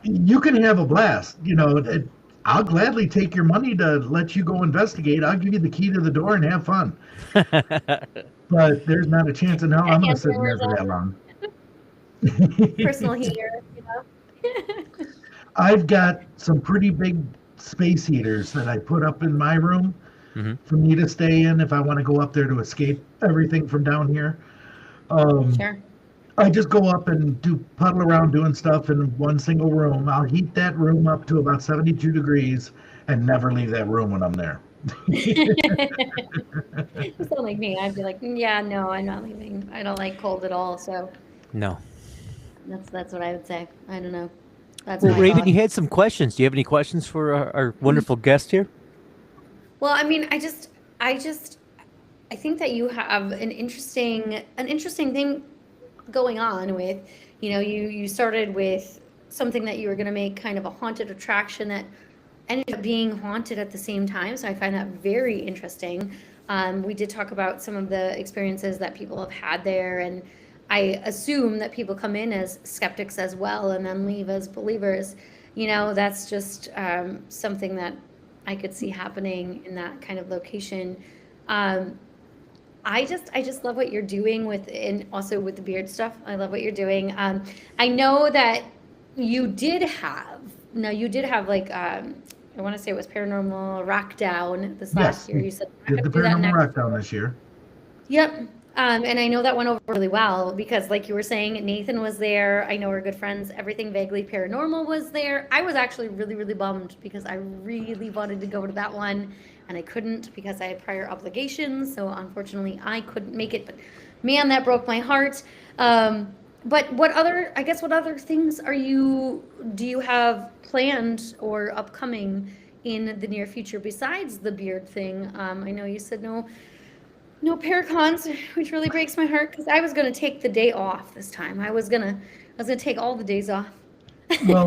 you can have a blast. You know, I'll gladly take your money to let you go investigate. I'll give you the key to the door and have fun. But there's not a chance in hell I'm going to sit in there for that long. Personal heater, you know. I've got some pretty big space heaters that I put up in my room for me to stay in if I want to go up there to escape everything from down here. Sure. I just go up and puddle around doing stuff in one single room. I'll heat that room up to about 72 degrees and never leave that room when I'm there. You sound like me. I'd be like, yeah, no, I'm not leaving. I don't like cold at all. So No. that's what I would say. I don't know. That's Well, my Raven, thought. you had some questions. Do you have any questions for our wonderful guest here? Well, I mean, I think that you have an interesting thing going on with, you started with something that you were going to make kind of a haunted attraction that ended up being haunted at the same time. So I find that very interesting. We did talk about some of the experiences that people have had there, and I assume that people come in as skeptics as well and then leave as believers. That's just something that I could see happening in that kind of location. I just love what you're doing and also with the beard stuff. I love what you're doing. I know that you did have like, I want to say it was Paranormal Rockdown this last year. You said we're Did the gonna do that Paranormal next. Rockdown this year. Yep. And I know that went over really well because, like you were saying, Nathan was there. I know we're good friends. Everything Vaguely Paranormal was there. I was actually really, really bummed because I really wanted to go to that one and I couldn't because I had prior obligations. So unfortunately, I couldn't make it. But man, that broke my heart. But what other things do you have planned or upcoming in the near future besides the beard thing? I know you said no Paracons, which really breaks my heart because I was going to take the day off this time. I was gonna take all the days off. Well,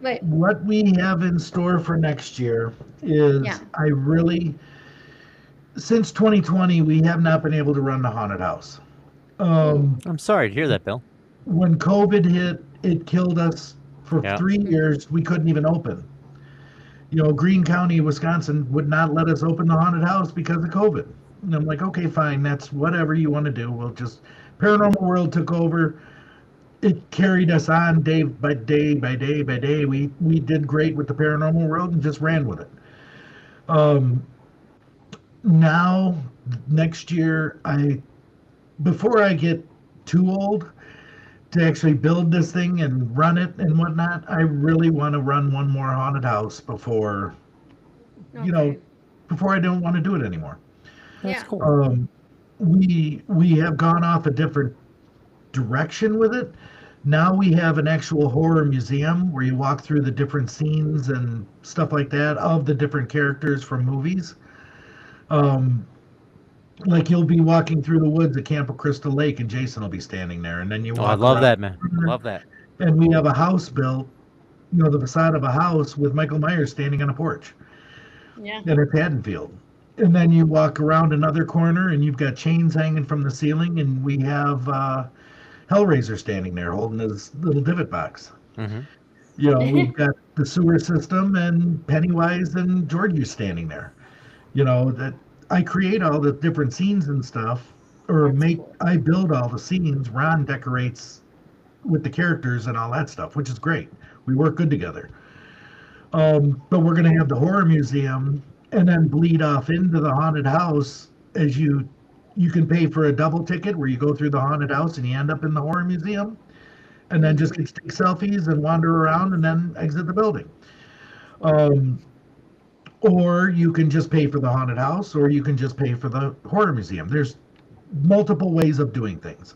But- what we have in store for next year is Yeah. since 2020, we have not been able to run the haunted house. I'm sorry to hear that, Bill. When COVID hit, it killed us for Yeah. 3 years. We couldn't even open. Greene County, Wisconsin would not let us open the haunted house because of COVID. And I'm like, okay, fine, that's whatever you want to do. Paranormal World took over. It carried us on day by day by day by day. We did great with the Paranormal World and just ran with it. Now, next year, before I get too old to actually build this thing and run it and whatnot, I really want to run one more haunted house before Okay. I don't want to do it anymore. That's Yeah. cool. We have gone off a different direction with it. Now we have an actual horror museum where you walk through the different scenes and stuff like that of the different characters from movies. Like you'll be walking through the woods at Camp Crystal Lake, and Jason will be standing there, and then you Oh, I walk love around, that, man. Love that. and we have a house built, the facade of a house with Michael Myers standing on a porch, Yeah. and it's Haddonfield. And then you walk around another corner, and you've got chains hanging from the ceiling, and we have Hellraiser standing there holding his little divot box. Hmm. We've got the sewer system and Pennywise and Georgie standing there. That I create all the different scenes and stuff, or That's cool. I build all the scenes. Ron decorates with the characters and all that stuff, which is great. We work good together. But we're going to have the horror museum and then bleed off into the haunted house as you can pay for a double ticket where you go through the haunted house and you end up in the horror museum and then just take selfies and wander around and then exit the building. Or you can just pay for the haunted house, or you can just pay for the horror museum. There's multiple ways of doing things.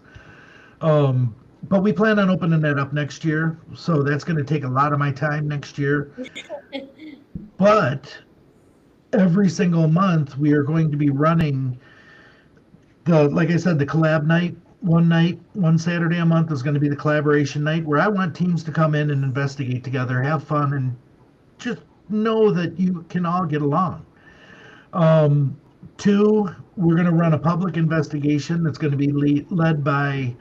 But we plan on opening that up next year, so that's going to take a lot of my time next year. But every single month we are going to be running like I said, the collab night. One Saturday a month is going to be the collaboration night, where I want teams to come in and investigate together, have fun, and just know that you can all get along. Two, we're going to run a public investigation that's going to be led by,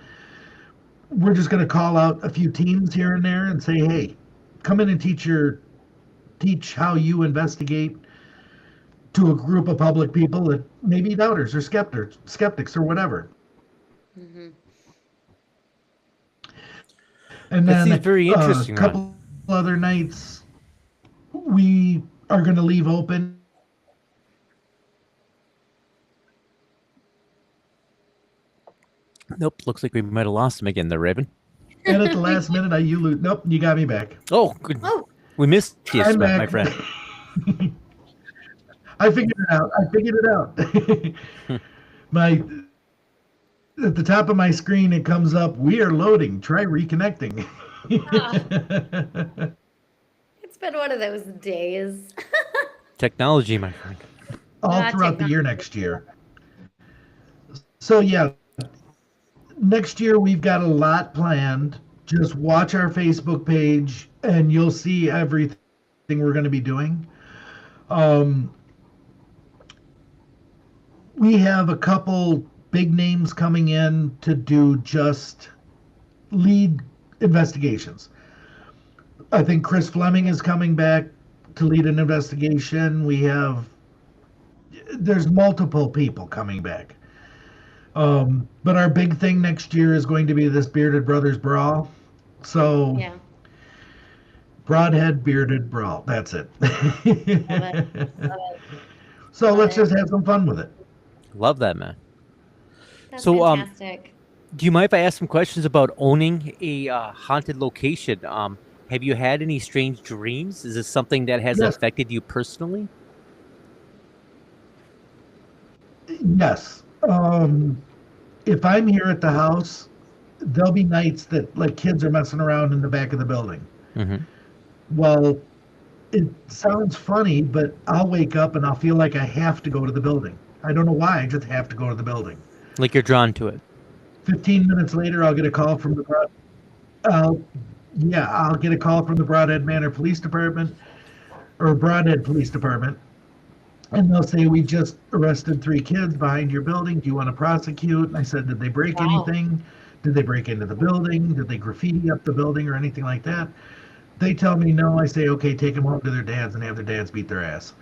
we're just going to call out a few teams here and there and say, hey, come in and teach how you investigate to a group of public people that may be doubters or skeptics or whatever. Mm-hmm. And That then seems very interesting, a couple other nights we are going to leave open. Nope, looks like we might have lost him again there, Raven. And at the last minute, nope, you got me back. Oh, good. Oh. We missed you, I'm back. my friend. I figured it out. At the top of my screen, it comes up, we are loading, try reconnecting. It's been one of those days. Technology, my friend. All throughout the year next year. So yeah, next year we've got a lot planned. Just watch our Facebook page and you'll see everything we're going to be doing. We have a couple big names coming in to do just lead investigations. I think Chris Fleming is coming back to lead an investigation. There's multiple people coming back. But our big thing next year is going to be this Bearded Brothers Brawl. So, yeah. Broadhead Bearded Brawl. That's it. Love it. So let's just have some fun with it. Love that, man. That's So, fantastic. Do you mind if I ask some questions about owning a haunted location? Have you had any strange dreams? Is this something that has Yes. affected you personally? Yes. If I'm here at the house, there'll be nights that like kids are messing around in the back of the building. Mm-hmm. Well, it sounds funny, but I'll wake up and I'll feel like I have to go to the building. I don't know why, I just have to go to the building. Like you're drawn to it. 15 minutes later, I'll get a call from I'll get a call from the Broadhead Manor Police Department or Broadhead Police Department. And they'll say, we just arrested 3 kids behind your building. Do you want to prosecute? And I said, did they break anything? Did they break into the building? Did they graffiti up the building or anything like that? They tell me no. I say, okay, take them home to their dads and have their dads beat their ass.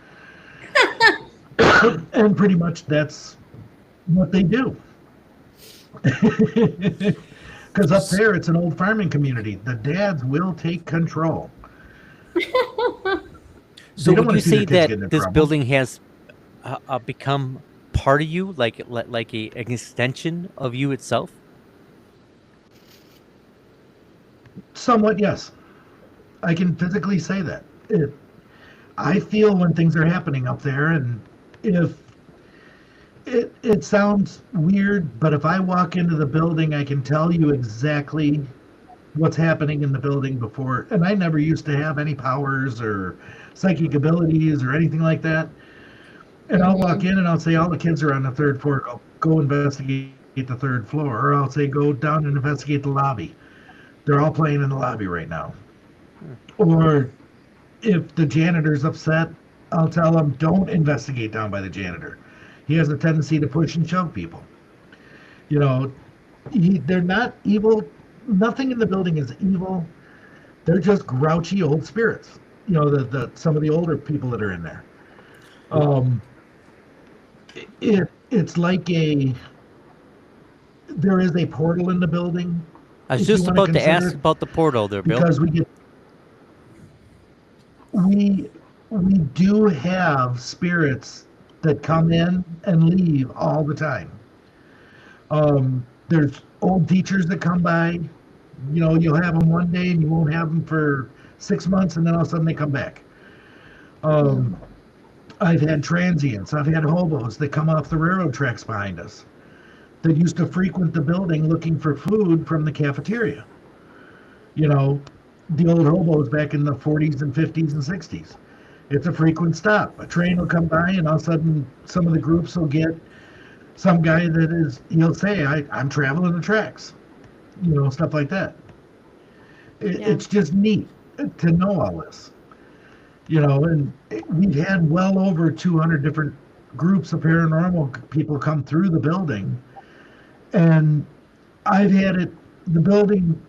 And pretty much that's what they do. Because up there, it's an old farming community. The dads will take control. So They don't would wanna you see say their kids that get in this trouble. building has become part of you, like an extension of you itself? Somewhat, yes. I can physically say that. I feel when things are happening up there, and if it sounds weird, but if I walk into the building, I can tell you exactly what's happening in the building before. And I never used to have any powers or psychic abilities or anything like that. And I'll walk in and I'll say, all the kids are on the third floor. Go investigate the third floor. Or I'll say, go down and investigate the lobby. They're all playing in the lobby right now. Or if the janitor's upset, I'll tell them, don't investigate down by the janitor. He has a tendency to push and shove people. You know, they're not evil. Nothing in the building is evil. They're just grouchy old spirits. You know, some of the older people that are in there. It's like there is a portal in the building. I was just about to ask about the portal there, Bill. Because we do have spirits that come in and leave all the time. There's old teachers that come by. You know, you'll have them one day and you won't have them for 6 months, and then all of a sudden they come back. I've had transients. I've had hobos that come off the railroad tracks behind us that used to frequent the building looking for food from the cafeteria. You know, the old hobos back in the 40s and 50s and 60s. It's a frequent stop. A train will come by, and all of a sudden some of the groups will get some guy he'll say, I'm traveling the tracks. You know, stuff like that. It's just neat to know all this. You know, and we've had well over 200 different groups of paranormal people come through the building. And I've had the building,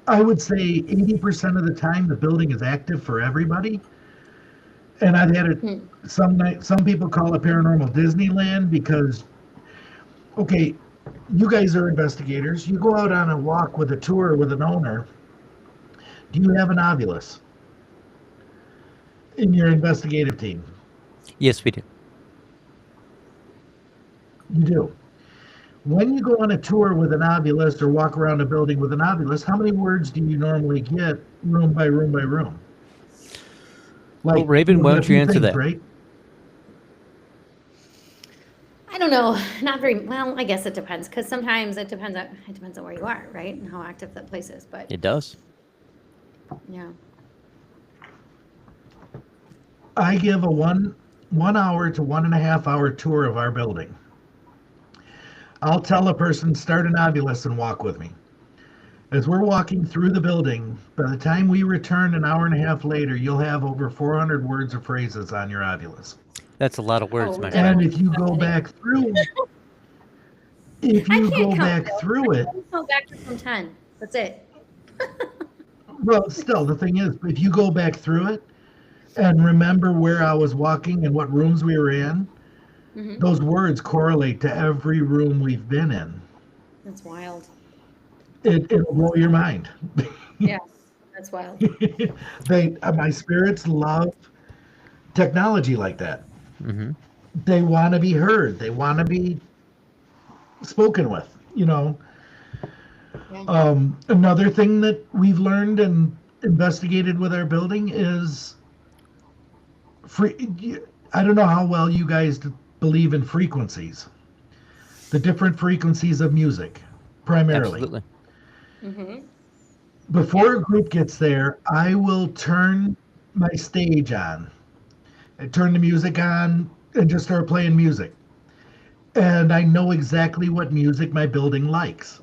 I would say 80% of the time, the building is active for everybody. And I've had it, some people call it paranormal Disneyland because, okay, you guys are investigators. You go out on a walk with a tour with an owner. Do you have an Ovilus in your investigative team? Yes, we do. You do. When you go on a tour with an Ovilus or walk around a building with an Ovilus, how many words do you normally get room by room by room? Like, well, Raven, why don't you answer that? Right? I don't know. Not very well. I guess it depends, because sometimes it depends on where you are, right, and how active that place is. But it does. Yeah. I give a 1 hour to 1.5 hour tour of our building. I'll tell a person, start an Ovilus and walk with me. As we're walking through the building, by the time we return an hour and a half later, you'll have over 400 words or phrases on your Ovilus. That's a lot of words, my friend. And if you go back through, it, I go back to from 10. That's it. Well, still, the thing is, if you go back through it and remember where I was walking and what rooms we were in, those words correlate to every room we've been in. That's wild. It'll blow your mind. Yeah, that's wild. My spirits love technology like that. Mm-hmm. They want to be heard. They want to be spoken with, you know. Yeah. Another thing that we've learned and investigated with our building is I don't know how well you guys believe in frequencies, the different frequencies of music, primarily. Absolutely. Before a group gets there, I will turn my stage on. I turn the music on and just start playing music. And I know exactly what music my building likes.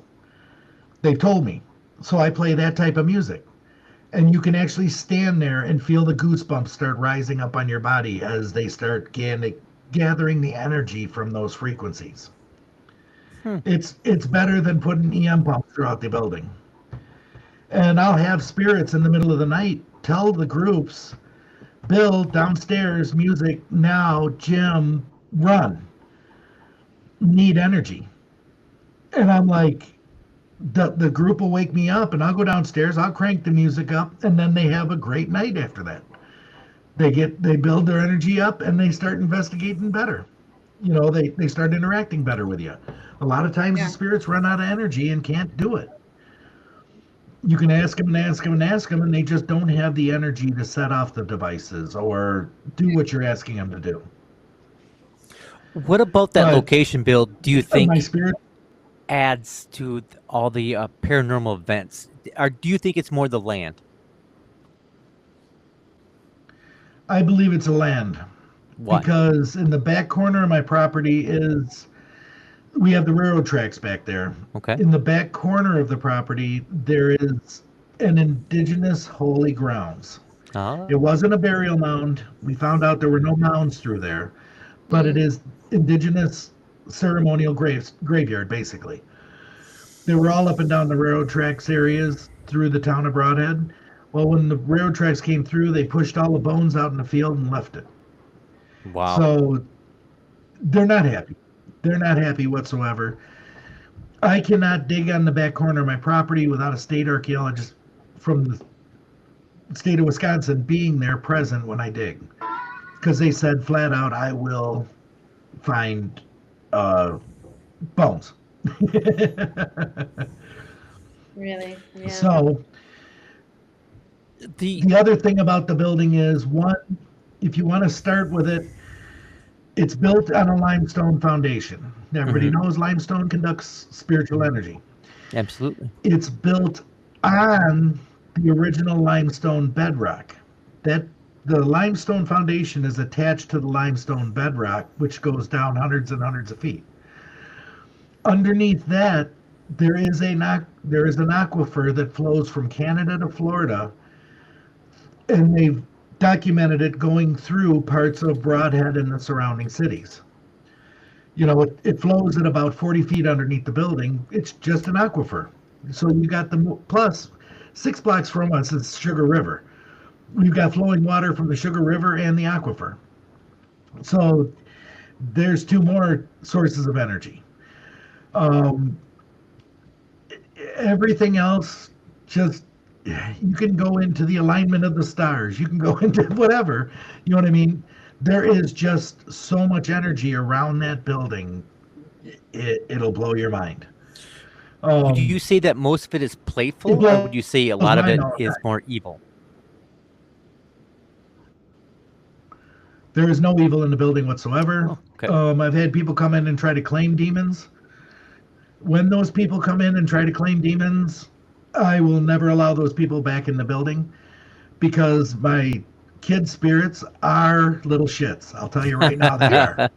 They told me. So I play that type of music. And you can actually stand there and feel the goosebumps start rising up on your body as they start gathering the energy from those frequencies. It's better than putting EM pumps throughout the building. And I'll have spirits in the middle of the night tell the groups, Bill, downstairs, music now, Jim, run. Need energy. And I'm like, the group will wake me up and I'll go downstairs, I'll crank the music up, and then they have a great night after that. They build their energy up and they start investigating better. You know, they start interacting better with you. A lot of times the spirits run out of energy and can't do it. You can ask them and ask them and ask them, and they just don't have the energy to set off the devices or do what you're asking them to do. What about that location, Bill? Do you think my spirit adds to all the paranormal events? Or do you think it's more the land? I believe it's a land. Why? because in the back corner of my property is we have the railroad tracks back there. Okay. In the back corner of the property, there is an indigenous holy grounds. Ah, It wasn't a burial mound. We found out there were no mounds through there, but it is indigenous ceremonial graveyard, basically. They were all up and down the railroad tracks areas through the town of Broadhead. Well, when the railroad tracks came through, they pushed all the bones out in the field and left it. wow. So they're not happy. They're not happy whatsoever. I cannot dig on the back corner of my property without a state archaeologist from the state of Wisconsin being there present when I dig. Because they said flat out, I will find bones. Really? Yeah. So The the other thing about the building is one, if you want to start with it, it's built on a limestone foundation. Everybody knows limestone conducts spiritual energy. absolutely. It's built on the original limestone bedrock. That the limestone foundation is attached to the limestone bedrock, which goes down hundreds and hundreds of feet. Underneath that, there is an aquifer that flows from Canada to Florida, and they've documented it going through parts of Broadhead and the surrounding cities. You know, it flows at about 40 feet underneath the building. It's just an aquifer. So you got the plus 6 blocks from us is Sugar River. We've got flowing water from the Sugar River and the aquifer. So there's 2 more sources of energy. Everything else, just you can go into the alignment of the stars. You can go into whatever. You know what I mean? There is just so much energy around that building. It'll blow your mind. Would you say that most of it is playful, Well, or would you say a lot of I it know is that. more evil? There is no evil in the building whatsoever. Oh, okay. I've had people come in and try to claim demons. When those people come in and try to claim demons, I will never allow those people back in the building because my kid spirits are little shits. I'll tell you right now they are.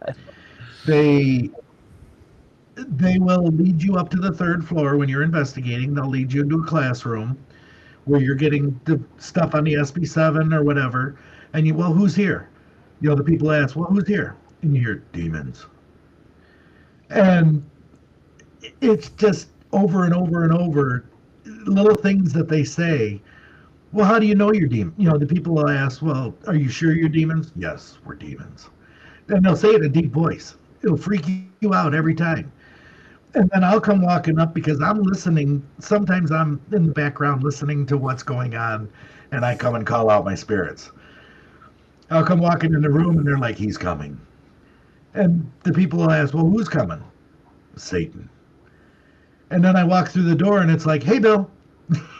They will lead you up to the 3rd floor when you're investigating. They'll lead you into a classroom where you're getting the stuff on the SB7 or whatever. And well, who's here? You know, the people ask, well, who's here? And you hear demons. And it's just over and over and over little things that they say. Well, how do you know you're demon? You know, the people will ask, well, are you sure you're demons? Yes, we're demons. And they'll say it in a deep voice. It'll freak you out every time. And then I'll come walking up because I'm listening. Sometimes I'm in the background listening to what's going on, and I come and call out my spirits. I'll come walking in the room, and they're like, he's coming. And the people will ask, well, who's coming? Satan. And then I walk through the door, and it's like, hey, Bill,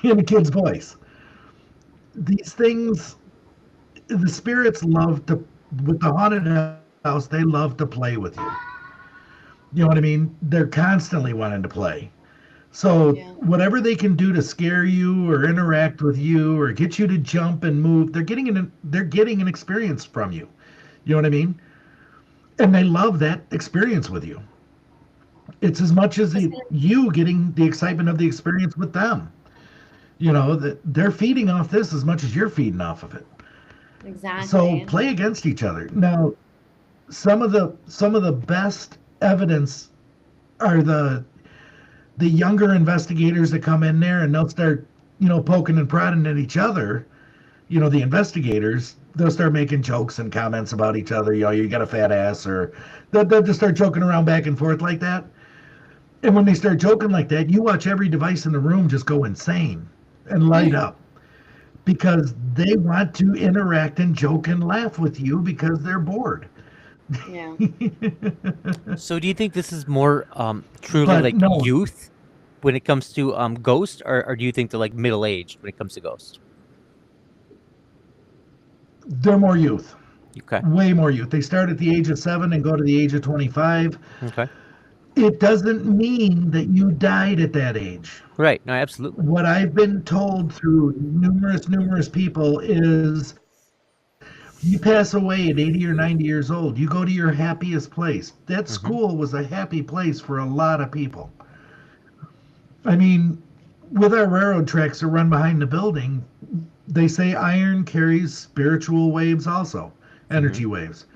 in a kid's voice. These things, the spirits love to, with the haunted house, they love to play with you. You know what I mean? They're constantly wanting to play. So whatever they can do to scare you or interact with you or get you to jump and move, they're getting an experience from you. You know what I mean? And they love that experience with you. It's as much as you getting the excitement of the experience with them. You know, that they're feeding off this as much as you're feeding off of it. Exactly. So play against each other. Now, some of the best evidence are the younger investigators that come in there and they'll start, you know, poking and prodding at each other. You know, the investigators, they'll start making jokes and comments about each other. You know, you got a fat ass, or they'll just start joking around back and forth like that. And when they start joking like that, you watch every device in the room just go insane and light up because they want to interact and joke and laugh with you because they're bored. Yeah. So do you think this is more truly But like no. youth when it comes to ghost, or do you think they're like middle-aged when it comes to ghost? They're more youth, Okay. way more youth. They start at the age of 7 and go to the age of 25. Okay. It doesn't mean that you died at that age. Right. No, absolutely. What I've been told through numerous people is You pass away at 80 or 90 years old, you go to your happiest place. That Mm-hmm. school was a happy place for a lot of people. I mean, with our railroad tracks that run behind the building, they say iron carries spiritual waves also, energy waves.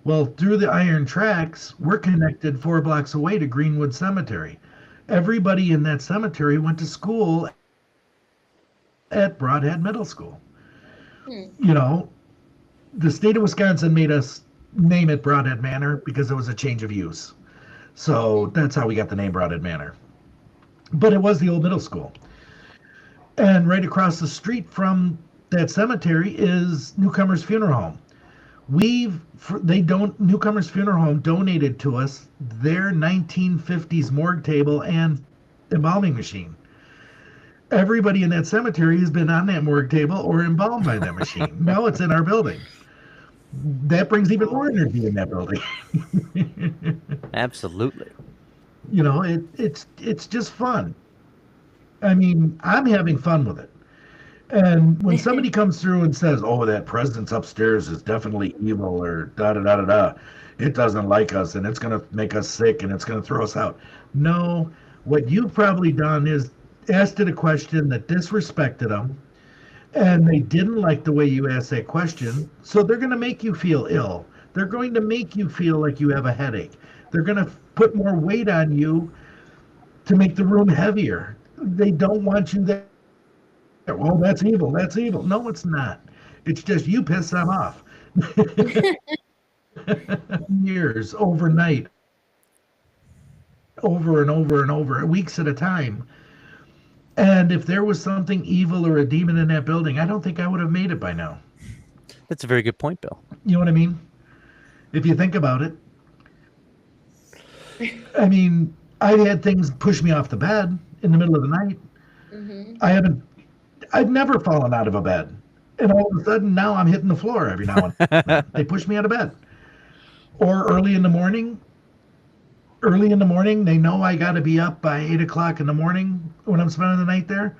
Well, through the iron tracks, we're connected 4 blocks away to Greenwood Cemetery. Everybody in that cemetery went to school at Broadhead Middle School. You know, the state of Wisconsin made us name it Broadhead Manor because it was a change of use. So that's how we got the name Broadhead Manor. But it was the old middle school. And right across the street from that cemetery is Newcomer's Funeral Home. Newcomer's Funeral Home donated to us their 1950s morgue table and embalming machine. Everybody in that cemetery has been on that morgue table or embalmed by that machine. Now it's in our building. That brings even more energy in that building. Absolutely. You know, it's just fun. I mean, I'm having fun with it. And when somebody comes through and says, "Oh, that presence upstairs is definitely evil," or da da da da da, it doesn't like us and it's going to make us sick and it's going to throw us out. No, what you've probably done is asked it a question that disrespected them, and they didn't like the way you asked that question, so they're going to make you feel ill. They're going to make you feel like you have a headache. They're going to put more weight on you to make the room heavier. They don't want you there. Well, that's evil. That's evil. No, it's not. It's just you piss them off. Years, overnight, over and over and over, weeks at a time. And if there was something evil or a demon in that building, I don't think I would have made it by now. That's a very good point, Bill. You know what I mean? If you think about it. I mean, I've had things push me off the bed in the middle of the night. I've never fallen out of a bed. And all of a sudden now I'm hitting the floor every now and then. They push me out of bed. Or early in the morning, they know I got to be up by 8 o'clock in the morning when I'm spending the night there.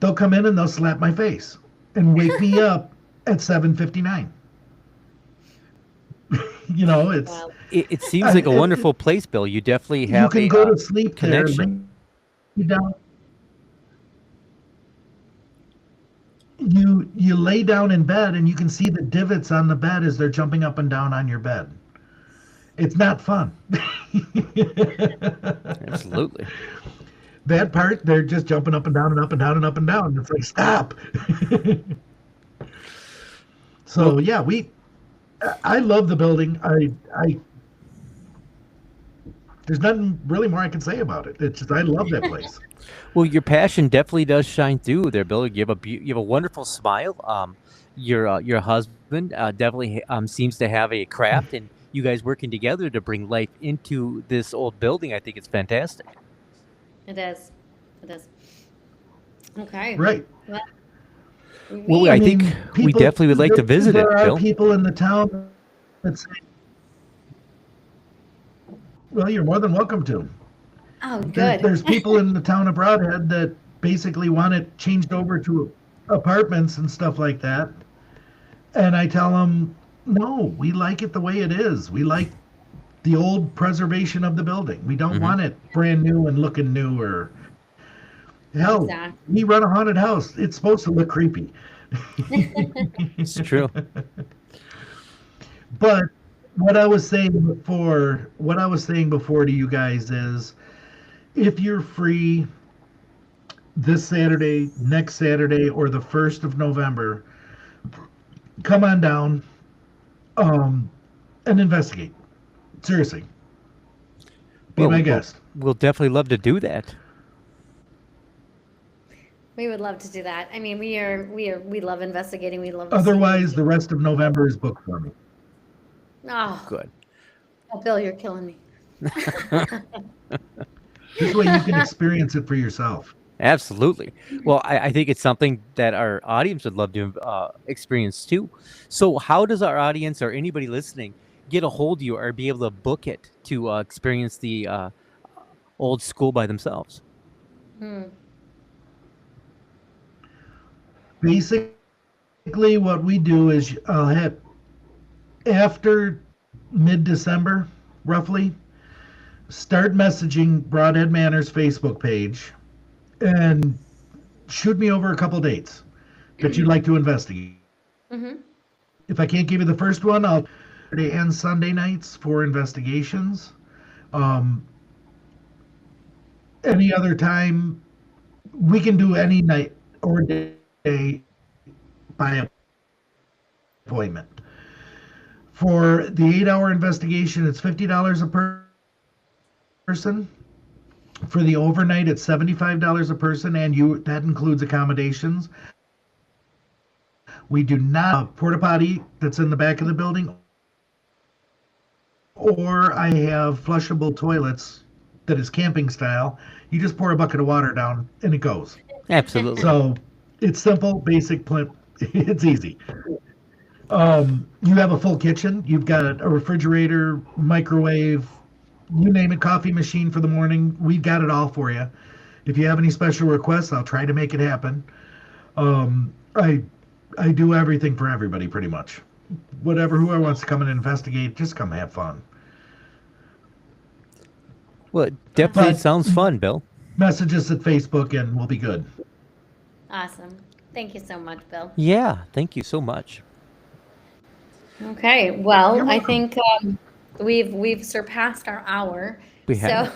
They'll come in and they'll slap my face and wake me up at 7:59. You know, it's Wow. It seems like a wonderful place, Bill. You definitely have you can go to sleep connection. there, lay down. You lay down in bed and you can see the divots on the bed as they're jumping up and down on your bed. It's not fun. Absolutely. That part, they're just jumping up and down and up and down and up and down. It's like, stop. So yeah, I love the building. There's nothing really more I can say about it. It's just, I love that place. Well, your passion definitely does shine through there, Bill. You have a wonderful smile. Your husband definitely seems to have a craft, and you guys working together to bring life into this old building. I think it's fantastic. It is. It is. Okay. Right. Well, I think we definitely would like to visit it, There are Bill. people in the town that say, well, you're more than welcome to. Oh, good. There's people in the town of Broadhead that basically want it changed over to apartments and stuff like that. And I tell them, no, we like it the way it is. We like the old preservation of the building. We don't want it brand new and looking new, or hell, Exactly. we run a haunted house. It's supposed to look creepy. It's true. But what I was saying before to you guys is, if you're free this Saturday, next Saturday, or the 1st of November, come on down and investigate. Seriously. Be Well, my guest. We'll definitely love to do that. We would love to do that. I mean, we love investigating. We love to see Otherwise, the rest of November is booked for me. Oh, Good. oh, Bill, you're killing me. This way you can experience it for yourself. Absolutely. Well, I think it's something that our audience would love to experience too. So how does our audience or anybody listening get a hold of you or be able to book it to experience the old school by themselves? Basically, what we do is after mid-December, roughly, start messaging Broadhead Manor's Facebook page and shoot me over a couple dates that you'd like to investigate. Mm-hmm. If I can't give you the first one, I'll Saturday and Sunday nights for investigations. Um, any other time, we can do any night or day by appointment. For the 8-hour investigation, it's $50 a person. For the overnight, it's $75 a person, and that includes accommodations. We do not have a porta potty that's in the back of the building, or I have flushable toilets that is camping style. You just pour a bucket of water down and it goes. Absolutely. So it's simple, basic, it's easy. You have a full kitchen. You've got a refrigerator, microwave, you name it, coffee machine for the morning. We've got it all for you. If you have any special requests, I'll try to make it happen. I do everything for everybody pretty much. Whoever wants to come and investigate, just come have fun. Well, it definitely But- sounds fun, Bill. Message us at Facebook and we'll be good. Awesome. Thank you so much, Bill. Yeah, thank you so much. Okay, well, You're I welcome. think we've surpassed our hour. We have.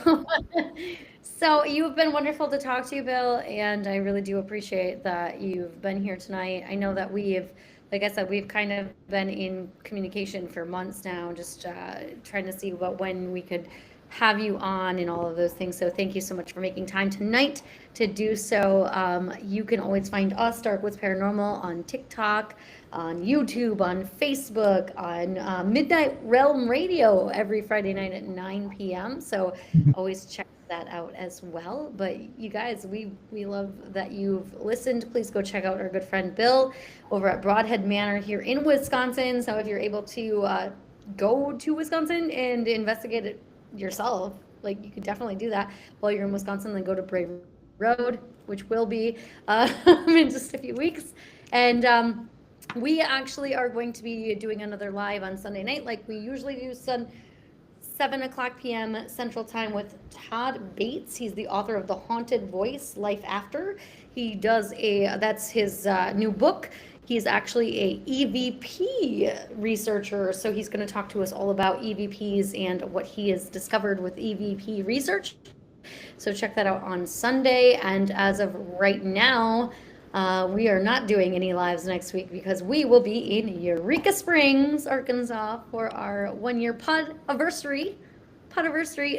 So you've been wonderful to talk to, Bill, and I really do appreciate that you've been here tonight. I know that like I said, we've kind of been in communication for months now, just trying to see when we could have you on and all of those things. So thank you so much for making time tonight to do so. You can always find us, Darkwoods Paranormal, on TikTok, on YouTube, on Facebook, on Midnight Realm Radio every Friday night at 9 p.m. So always check that out as well. But you guys, we love that you've listened. Please go check out our good friend Bill over at Broadhead Manor here in Wisconsin. So if you're able to go to Wisconsin and investigate it yourself, like, you could definitely do that while you're in Wisconsin. Then go to Brave Road, which will be in just a few weeks. And we actually are going to be doing another live on Sunday night, like we usually do, 7 o'clock p.m. Central Time, with Todd Bates. He's the author of The Haunted Voice, Life After. He does that's his new book. He's actually a EVP researcher, so he's going to talk to us all about EVPs and what he has discovered with EVP research. So check that out on Sunday. And as of right now, we are not doing any lives next week because we will be in Eureka Springs, Arkansas for our 1-year podiversary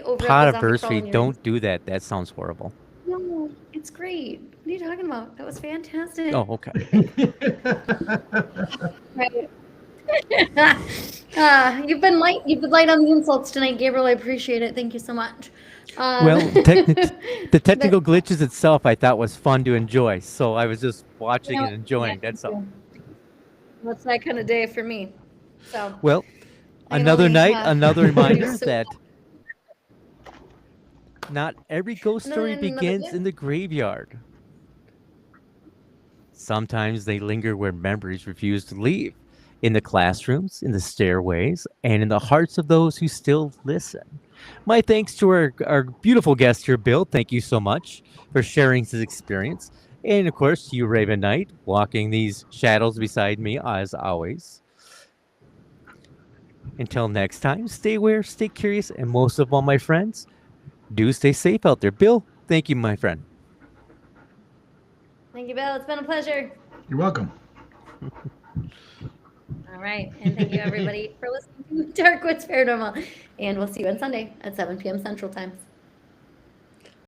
over at the Zombie Podiversary, Crawling don't do that. That sounds horrible. No, it's great. What are you talking about? That was fantastic. Oh, okay. Right. You've been light on the insults tonight, Gabriel. I appreciate it. Thank you so much. Well, the technical glitches itself I thought was fun to enjoy, so I was just watching and enjoying. That's all. That's that kind of day for me. So Well, I can another only, night, another reminder so- that not every ghost story Another begins day. in the graveyard. Sometimes they linger where memories refuse to leave, in the classrooms, in the stairways, and in the hearts of those who still listen. My thanks to our beautiful guest here, Bill. Thank you so much for sharing his experience. And of course, to you, Raven Knight, walking these shadows beside me as always. Until next time, stay aware, stay curious, and most of all, my friends, do stay safe out there. Bill, thank you, my friend. Thank you, Bill. It's been a pleasure. You're welcome. All right. And thank you, everybody, for listening to Darkwoods Paranormal. And we'll see you on Sunday at 7 p.m. Central Time.